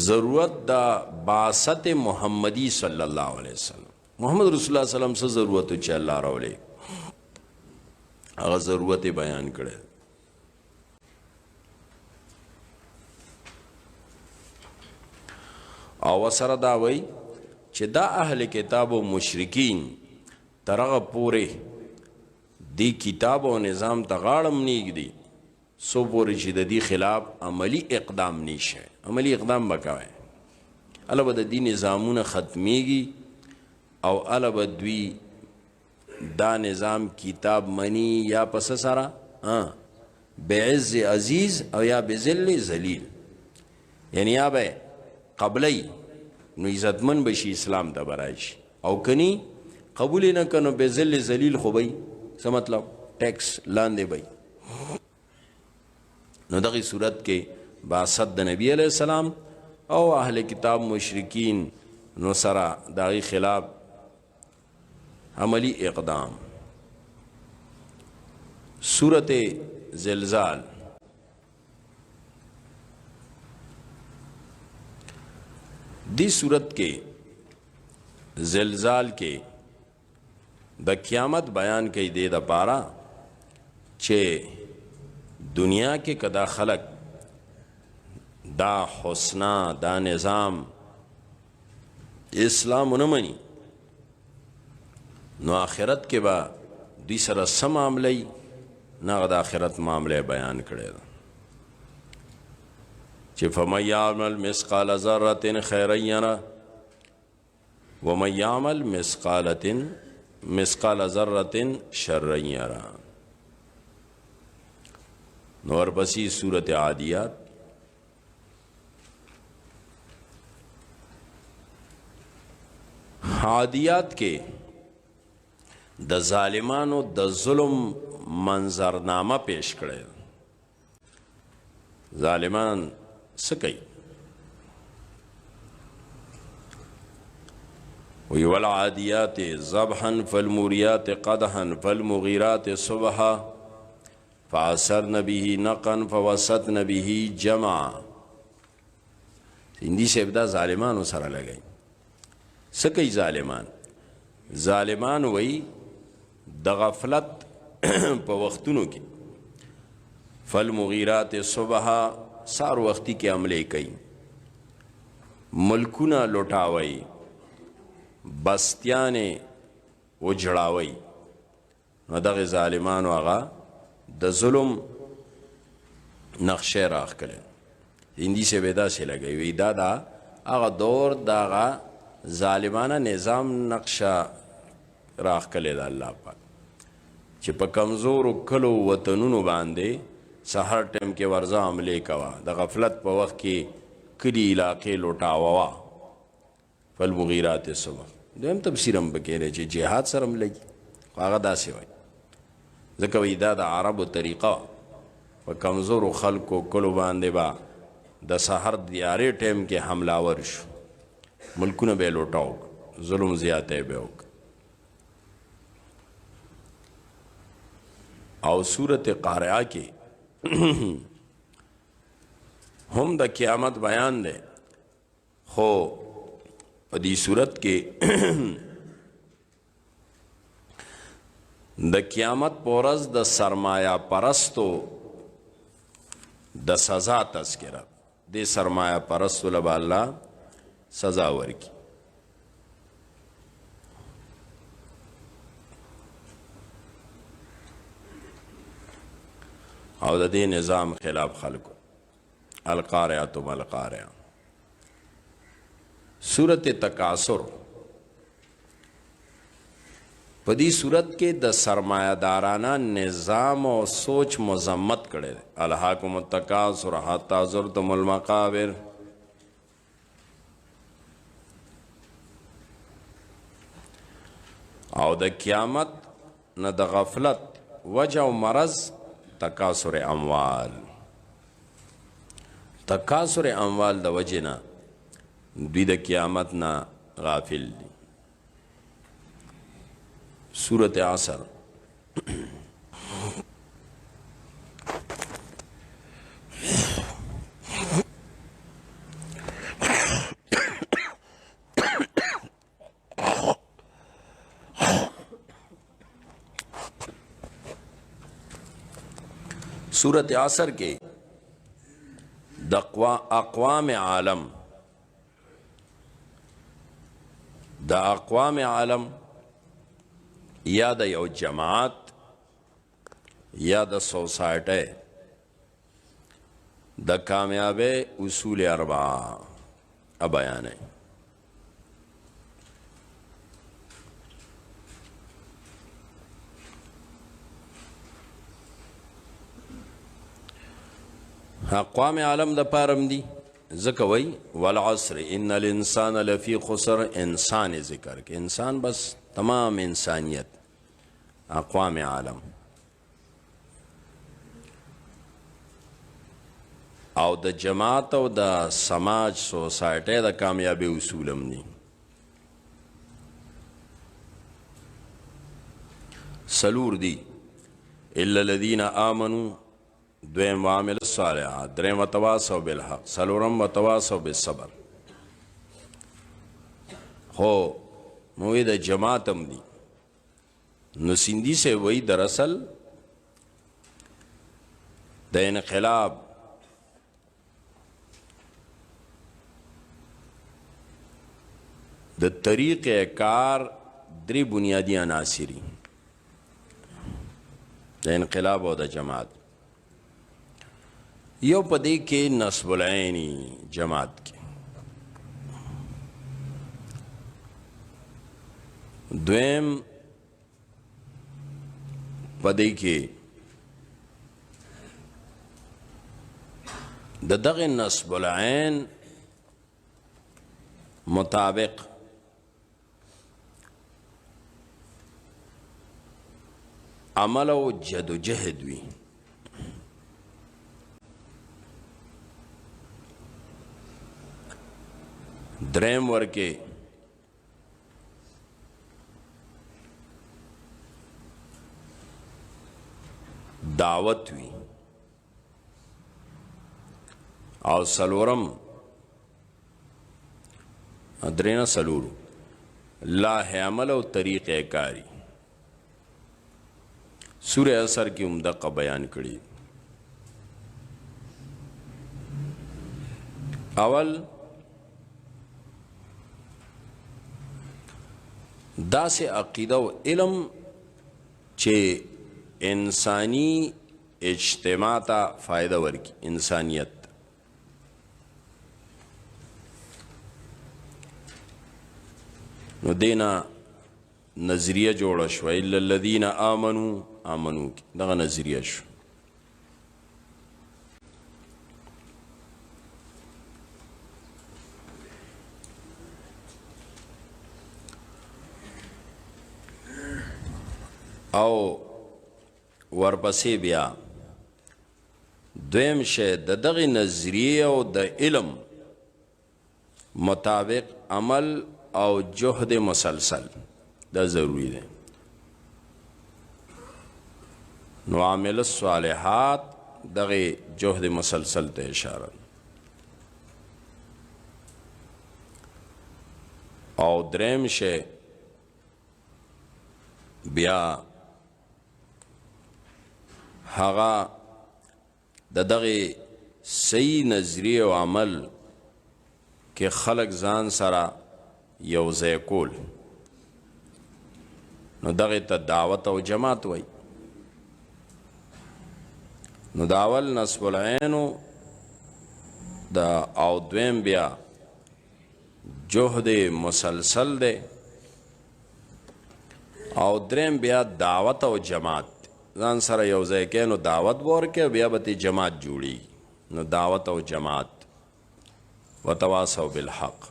ضرورت دا بعثت محمدی صلی اللہ علیہ وسلم محمد رسول اللہ صلی اللہ علیہ وسلم سے ضرورت چا اللہ راولے هغه ضرورت بیان کړي. او سره دا وای چې دا اهل کتاب او مشرکین ترغه پوره دی کتاب او نظام ته غاړم نیږدي سو پورې چې د دې خلاف عملی اقدام نشه. عملی اقدام وکوي الله به د دې نظامونه ختميږي او الله به دوی دا نظام کتاب منی یا پس سره بعز عزیز او یا بذل ذلیل، یعنی یا به قبلی نو عزتمن بشي اسلام ته برایشي او کنی قبول نه کنو بذل ذلیل خو بی څه مطلب ټیکس لاندې بی. نو دغه صورت کې بعثت د نبی علیہ السلام او اهل کتاب مشرکین نو سره دغه خلاف عملی اقدام. سورت زلزال دی صورت کے زلزال کے د قیامت بیان کئی دے دا پارا چه دنیا کے کدا خلق دا حسنا دا نظام اسلام نمانی نو آخرت کے با دی سر سم معاملی نا دا آخرت معاملے بیان کرے دا چه فَمَنْ يَعْمَلْ مِثْقَالَ ذَرَّةٍ خَيْرًا يَرَهُ وَمَنْ يَعْمَلْ مِثْقَالَ ذَرَّةٍ شَرًّا يَرَهُ. نور بسی سورت عادیات عادیات کے د ظالمانو د ظلم منظرنامه پیش کرے. ظالمان سکی وی والعادیات ضبحا فالموریات قدحا فالمغیرات صبحا فعصرن به نقا فوسطن به جمعا. اندی سے ابدا ظالمانو سره لگئی سکی ظالمان وی د غفلت په وختونو کې فالمغیرات صبحا سار وقتی کے عملے کئی ملکونا لوٹاوئی بستیانے اجڑاوئی نو دغ ظالمانو آغا د ظلم نقشے راخ کلے. ہندی سے بیدا سے لگئی وی دا آغا دور دا آغا ظالمانہ نظام نقشہ راخ کلے دا اللہ پاک چی پا کمزور کلو وطنونو باندے سحر ٹیم کے ورزا عملے کوا دا غفلت پا وقت کی کلی علاقے لوٹاوا فالمغیرات صبح دویم تفسیرم بکیرے چی جہاد سرم لگی آغا دا سوائی ذکوی دا عرب طریقہ پا کمزور خلق و کلو باندے با دا سحر دیارے ٹیم کے حملہ شو ملکون بے لوٹاؤ ظلم زیادہ بے ہوگ. او سورت قارعہ کے ہم دا قیامت بیان دے خو دی صورت کے دا قیامت پورز دا سرمایہ پرستو دا سزا تذکرہ دے سرمایہ پرستو لبا اللہ سزا ورکی. او دا دے نظام خلاف خلقو القارعۃ ما القارعہ. سورت تکاثر پدی صورت کے د سرمایہ دارانہ نظام و سوچ مذمت کرے الہاکم التکاثر حتی زرتم المقابر. او د قیامت نہ د غفلت وجہ و مرض تکاثر اموال د وجہ نا دوی د قیامت نا غافل دی. سورت عصر सूरत असर के अक़वाम आलम द अक़वाम आलम या द यौ जमात या द सोसाइटी द कामयाबे उसूल अरबा बयान है। अक़वाम आलम द पारम दी ज़कवई वल अस्र इन्नल इंसान लफ़ी खुसर, इंसान ज़िक्र के इंसान बस तमाम इंसानियत अक़वाम आलम और द जमात और द समाज सोसाइटी द कामयाबी उसूलम दी। सलूर दी इल्लल्लज़ीन आमनू, द्वेम वामिल सालिहात, द्रेम वतवासौ बिलहक़, सलोरम वतवासौ बिस्सब्र। हो मुईद जमातम दी नुसिंदी से वही दरअसल द इनक़िलाब द तरीक़े कार द्री बुनियादी अनासिरी द इनक़िलाब और द जमात यो पदे के नस्बुल ऐनी जमात के द्वेम पदे के दग नस्बुल ऐन मुताबिक अमल व जदोजहद हुई। द्रेम वर्ग के दावत हुई और सलोरम द्रेना सलूर ला है अमल और तरीक़े कारी सूर्य असर की उम्दा का बयान करी। अवल दा से अक़ीदा व इल्म चे इंसानी इज्तिमा ता फ़ायदा वर्की इंसानियत नु देना नज़रिया जोड़ा शो इल्लल्लज़ीन आमनू आमनू की दगा नज़रिया शो। आओ वरपसे बिया द्वेम शे दग नज़रिया और द इल्म मुताबिक अमल और जोहद मुसलसल द ज़रूरी है। नवामिल सालिहात दगे जोहद मुसलसल ते इशारा और द्रेम शे बिया हगा दगे सही नज़रिया व अमल के खलक जान सरा यौज़े कोल नु दगे त दावत और जमात वही नु दावल नस्बुल ऐनो द आउ द्वेम बिया जोहदे मुसलसल दे और द्रेम बिया दावत और जमात जान सरा यौज़े के नु दावत बोर के बिया बती जमात जुड़ी नु दावत और जमात वतवासौ बिलहक़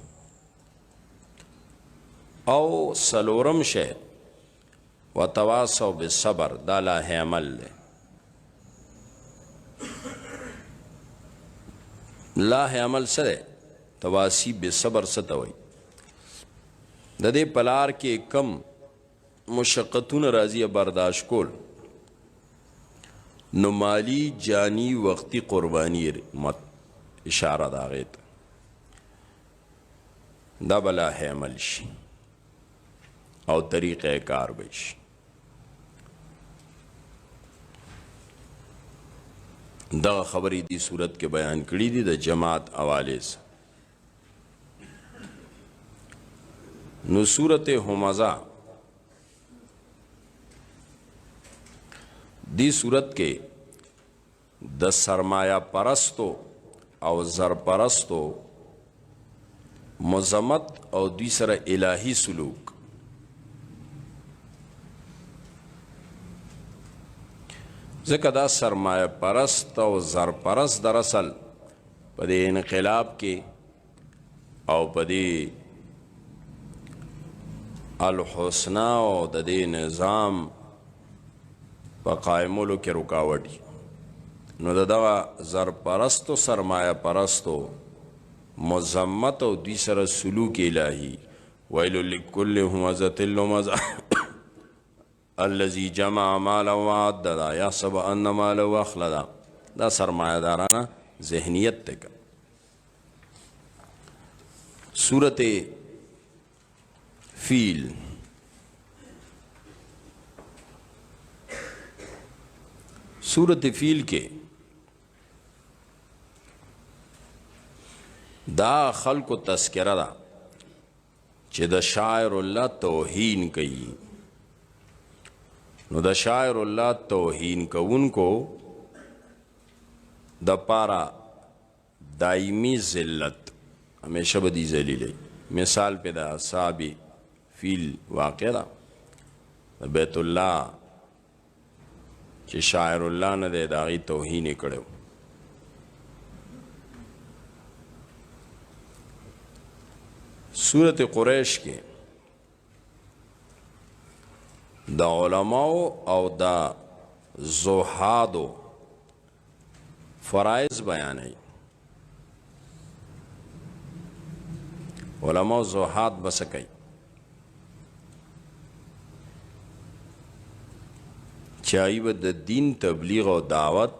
औ सलोरम शे वतवासौ बिस्सब्र दाला है अमल ला है अमल से तवासी बिस्सब्र सतवई ददे पलार के कम मुशक्क़तुन राज़ी बर्दाश्त कोल नुमाली जानी वक्ती क़ुरबानी मत इशारा दागेत दबला है अमल शी और तरीक़े कार बश دغه خبرې دی صورت کې بیان کړي دي د جماعت حوالې سره. نو صورت همزه دی صورت کې د سرمایه پرستو او زر پرستو مذمت او دوی سره الهی سلوک ځکه دا سرمایه پرست او زر پرست در اصل په دې انقلاب کې او په دې الحسنه او د دې نظام په قائمولو کې رکاوټ نو دغه زر پرستو سرمایه پرستو مذمت او دوی سره سلوک الهی ویل لکل همزة لمزة الذي جمع مالا وعددا یحسب ان مالا اخلدا. دا سرمایه دارانه ذهنیت تک. سورت فیل سورت فیل کے دا خلق و تذکرہ دا چه دا شاعر اللہ توہین کئی نو دا شاعر اللہ توہین کون کو دا پارا دائمی ذلت ہمیشہ بدی ذلیل. مثال پہ دا صحابی فیل واقع دا بیت اللہ چې شاعر الله نه دی د هغې توهین یې کړی و. صورت قریش کې د علماو او د زهادو فرایض بیانوي. علماو زهاد به څه کوي چاہی و د دین تبلیغ و دعوت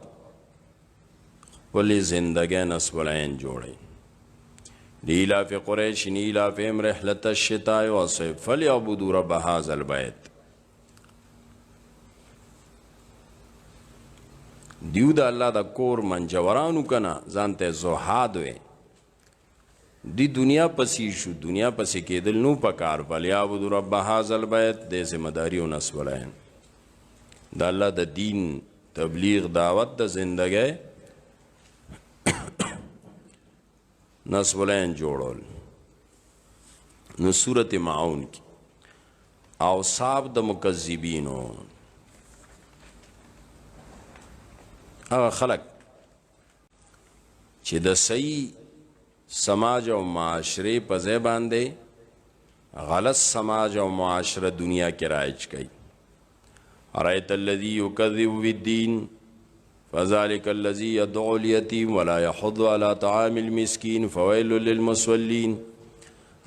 ولی زندگی نسبلین جوڑی. لیلاف قریش نیلافهم رحلت الشتاء والصيف فلیعبدوا رب هذا البیت. دیو دا اللہ دا کور منجورانو کنا زانتے زہاد وے دی دنیا پسی شو دنیا پسی کے دل نو پکار فلیعبدوا رب هذا البیت دے ذمہ داری و نسبلین دا اللہ دا دین تبلیغ دعوت دا زندگی نسبلین جوڑول. نو صورت معاون کی اوصاف دا مکذبینو اغا خلق چی دا صحیح سماج و معاشرے پزے باندے غلط سماج و معاشرہ دنیا کے رائج کئی. ارأيت الذي يكذب بالدين فذلك الذي يدعو اليتيم ولا يحض على طعام المسكين فويل للمصلين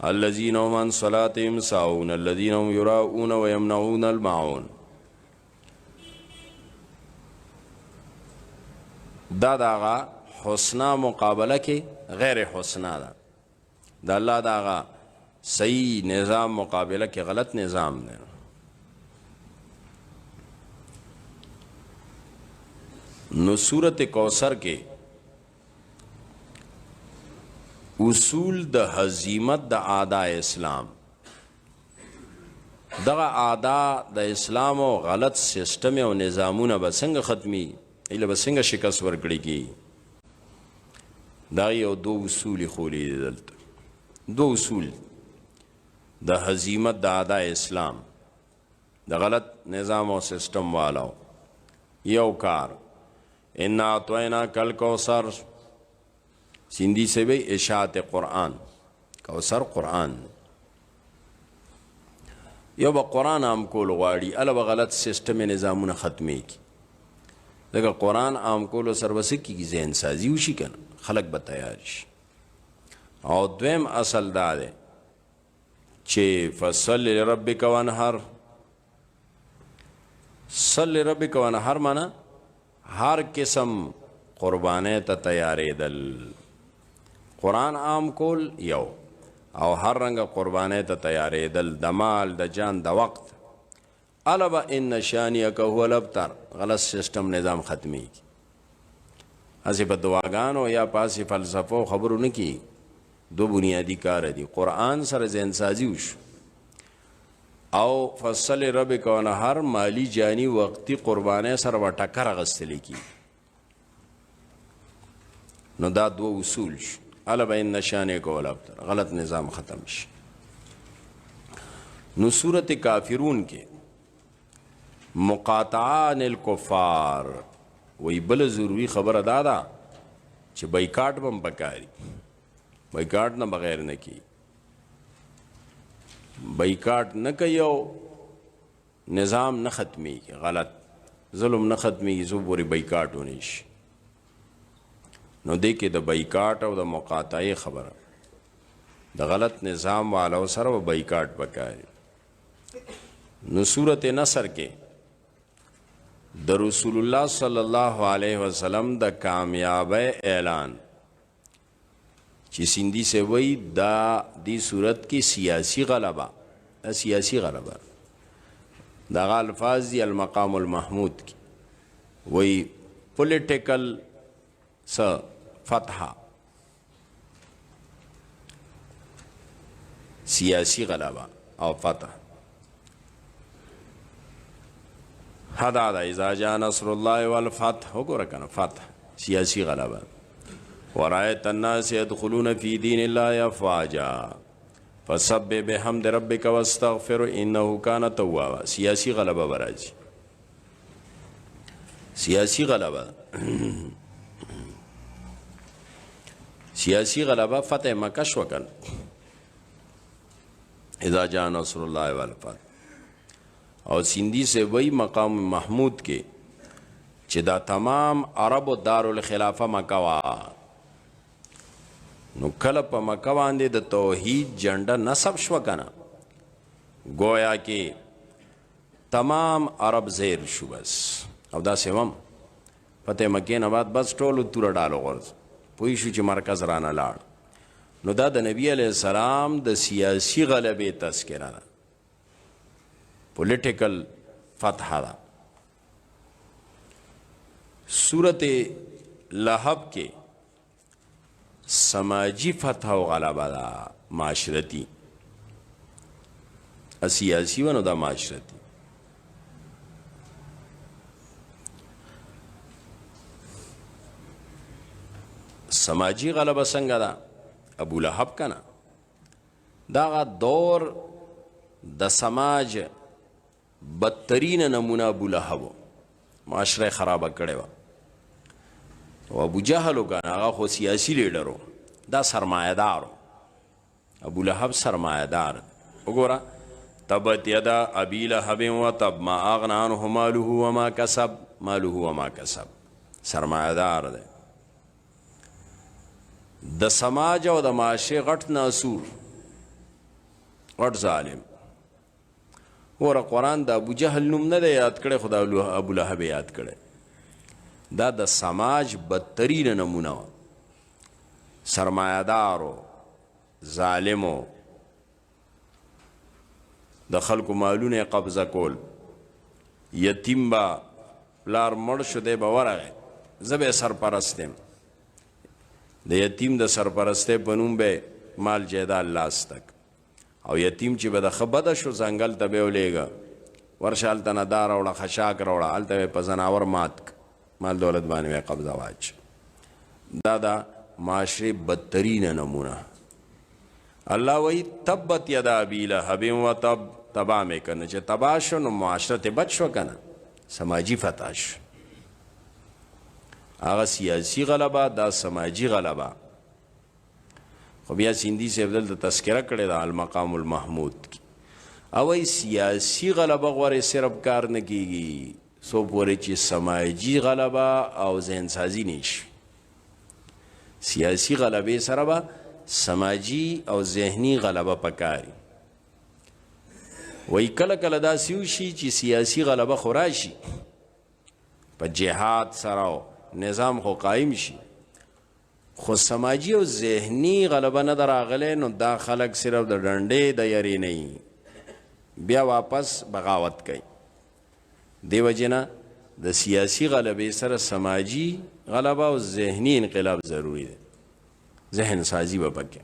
الذين هم عن صلاتهم ساهون الذين هم يراءون ويمنعون الماعون. دا داغا حسنا مقابلہ کے غیر حسنا دا اللہ داغا صحیح نظام مقابلہ کے غلط نظام نے. نو صورت کوثر کے اصول د ہزیمت د اعداء اسلام دغه اعداء د اسلام او غلط سیستم او نظامونه به څنګه ختمي ایله به څنګه شکست ورکړي کی دا یو دو اصول خولي دلته دو اصول د هزیمت د اعداء اسلام د غلط نظام او سیستم والو یو کار انا اعطینا کل کوثر سندھی سے بھی اشاعت قرآن کوثر قرآن یو با قرآن عام کول غواړي الا با غلط سیستم نظامونه ختمی کی دغه قرآن عام کولو سر وسه کی ذهن سازی وشي کنه خلق به تیار شي. او دویم اصل دا ده چې فصل لربک وانحر صل لربک وانحر معنا ہر قسم قربانے تا تیارے دل قرآن عام کول یو او ہر رنگ قربانے تا تیارے دل دمال د جان د وقت علبا ان شانیک هو الابتر غلط سسٹم نظام ختمی کی هسې په دعاګانو یا پاسې فلسفو خبرو نه کی. دو بنیادی کار دي، قرآن سره ذهن سازی وشو او فصل ربک ونهر مالی جانی وقتی قربانه سره و ټکر اغستلی کی. نو دا دو اصول شو. الا به ان شانک والابتر، غلط نظام ختم شي. نو صورت کافرون کې مقاطعان الکفار وی بل ضروری خبر ادا دا چې بایکاټ بم پکاري. بایکاټ نه بغیر نه کی، بایکاټ نه کوي او نظام نه ختمي، غلط ظلم نه ختمي، زو پورې بایکاټ ونی شي. نو دې کې د بایکاټ او د مقاطعه خبره د غلط نظام والو سره بایکاټ پکاري. نو صورت نصر کې د رسول الله صلی الله علیه وسلم د کامیابی اعلان چې سیندی سے وی دا دی صورت کی سیاسی غلبہ، سیاسی غلبہ دا الفاظ دی المقام المحمود کی وی پولیٹیکل سا فتح، سیاسی غلبہ او فتح. حدا دا اذا جاء نصر الله والفتح، وګوره کنه فتح سیاسی غلبہ. ورایت الناس يدخلون في دين الله افواجا فسبح بحمد ربك واستغفر انه كان توابا. سیاسی غلبہ براجی، سیاسی غلبہ سیاسی غلبہ فتح مکہ شو کن اذا جاء نصر الله والفتح. اور سندھی سے وہی مقام محمود کے چدا تمام عرب و دار الخلافہ مکہ وا. نو کله په مکه باندې د توحید جنډه نصب شو کنه، گویا کې تمام عرب زیر شو بس. او دا سوم فتح مکې نه بعد بس ټولو توره ډالو غرض پوه شو چې مرکز رانه لاړ. نو دا د نبی علیہ السلام د سیاسی غلبې تذکره ده، پولیټیکل فتح ده. صورت لہب کے سماجی فتح و غلبہ دا معاشرتی، سیاسی ونو دا معاشرتی. سماجی غلبہ څنګه دا ابو لہب کنا دا دور د سماج بدترین نمونه ابو لہب معاشره خرابه کړي و. او ابو جهل کنا هغه خو سیاسی لیډرو، دا سرمایه‌دارو. ابو لهب سرمایه‌دار. وګوره تبت یدا ابي لهب وتب ما اغنى عنه ماله وما كسب، ماله وما كسب، سرمایه‌دار دی. د سماج او د معاشره غټ ناسور، غټ ظالم. ور قرآن د ابو جهل نوم نه یاد کړي، خدا ابو لهب یاد کړي. دا د سماج بدترین نمونه، سرمایه‌دارو، ظالمو، د خلکو مالونه قبضه کول. یتیم با پلار مړ شو دی به ورغی زه به سرپرستم، د یتیم د سرپرستۍ په نوم به مال جایداد لاس تک. او یتیم چې به د ښه بده شو ځنګل ته به یې ولېږه، ورشه هلته نه دا راوړه، خشاک راوړه، هلته به په ځناور مات مال دولت باندې قبضه واچ. دا دا معاشره بدترین نمونه. الله وی تبت یدا ابی لهب وتب، تبا مې کنه چې تبا شو نو معاشره بد شو کنه، سماجی فتح شو. هغه سیاسی غلبه، دا سماجی غلبه. خو بیا سیندی سے بدل تذکرہ کړی دا المقام المحمود کی. او سیاسی غلبه غوړې صرف کار نه کیږي سو پورې چې سماجی غلبه او ذهن سازی نشي. سیاسی غلبه سره به سماجی او ذهنی غلبه پکاري. وای کله کله دا سیوشي چې سیاسی غلبه خوراشي په جهاد سره نظام خو قائم شي، خو سماجی او ذهنی غلبه نه دراغله نو دا خلق صرف د ډنډې د یری نه بیا واپس بغاوت کوي. دیو جنا د سیاسی غلبه سره سماجی غلبه او ذهنی انقلاب ضروری دی. ذهن سازی به پکې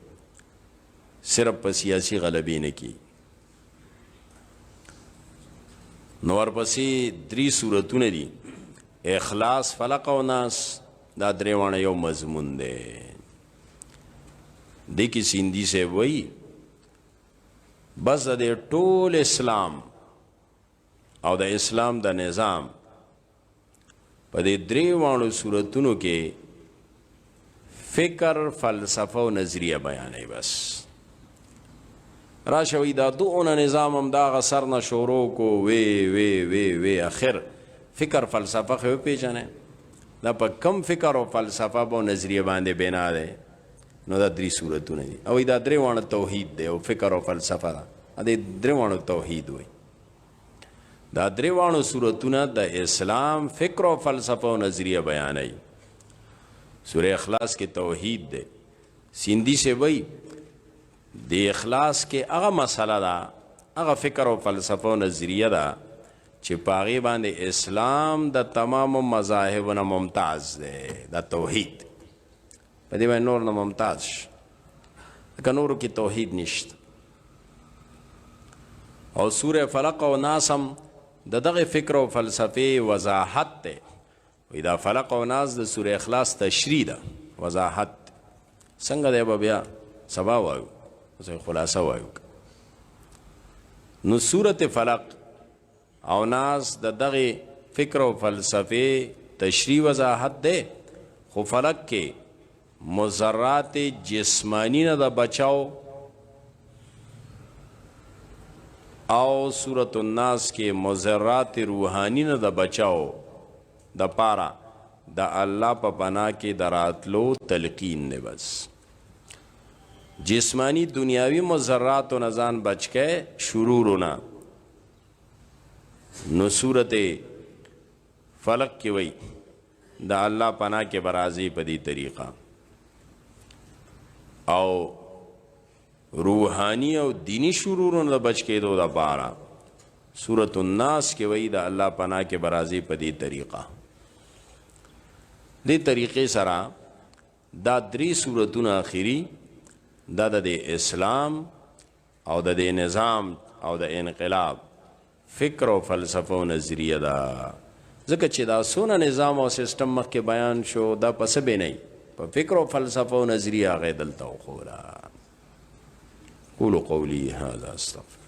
صرف په سیاسي غلبې نه کی. نو ورپسې 3 سورتونه دي، اخلاص، فلق او ناس. دا درېواړه یو مضمون دی. دی کې سیندي صاحب وایي بس د ټول اسلام او د اسلام د نظام په دې درېواړو سورتونو کې فکر، فلسفه او نظریه بیانوي. بس راشوي دا دونه نظام هم دا غسر نه شروع کو وی وی وی وی اخر فکر فلسفه خو پیژنه دا په کم فکر او فلسفه او نظریه باندې بنا ده. نو دا 3 سورتونه دي او دا درېواړه توحید دی او فکر او فلسفه ده. دا درېواړه توحید وي. دا درېواړه سورتونه د اسلام فکر او فلسفه او نظریه بیانوي. سورہ اخلاص کې توحید دی. سیندی سے وای د اخلاص کې هغه مسله ده، هغه فکر او فلسفه او نظریه ده چې پاغي باندې اسلام د تمام مذاهب نه ممتاز دی. دا توحید په دې باندې نور نه ممتاز که نورو کې توحید نشته. او سورہ فلق او ناس هم د دغه فکر او فلسفه وضاحت ده. وی دا فلق او ناس د سورہ اخلاص تشریح ده، وضاحت. څنګه دی به بیا سبا وایو، خلاصه وایو. نو سورۃ فلق او ناس د دغه فکر او فلسفه تشریح وضاحت ده. خو فلق کې مضرات جسمانی نه د بچاو او سورۃ الناس کې مضرات روحانی نه د بچاو د پارا د الله په پناه کې دراتلو تلقین نه. بس جسمانی دنیاوی مضرات و نزان بچ کے شرورنا. نو صورت فلق کی وئی دا اللہ پناہ کے برازی پدی طریقہ او روحانی او دینی شرورنا دا بچ کے دو دا پارا. سورۃ الناس کی وئی دا اللہ پناہ کے برازی پدی طریقہ. دی طریقے سرا دا 3 سورتون آخری دا د اسلام او د نظام او د انقلاب فکر او فلسفه او نظریه ده. ځکه چې دا سونه نظام او سیستم مخکې بیان شو دا پس به نه په فکر او فلسفه او نظریه هغه دلته وخوره. قولوا قولي هذا استغفر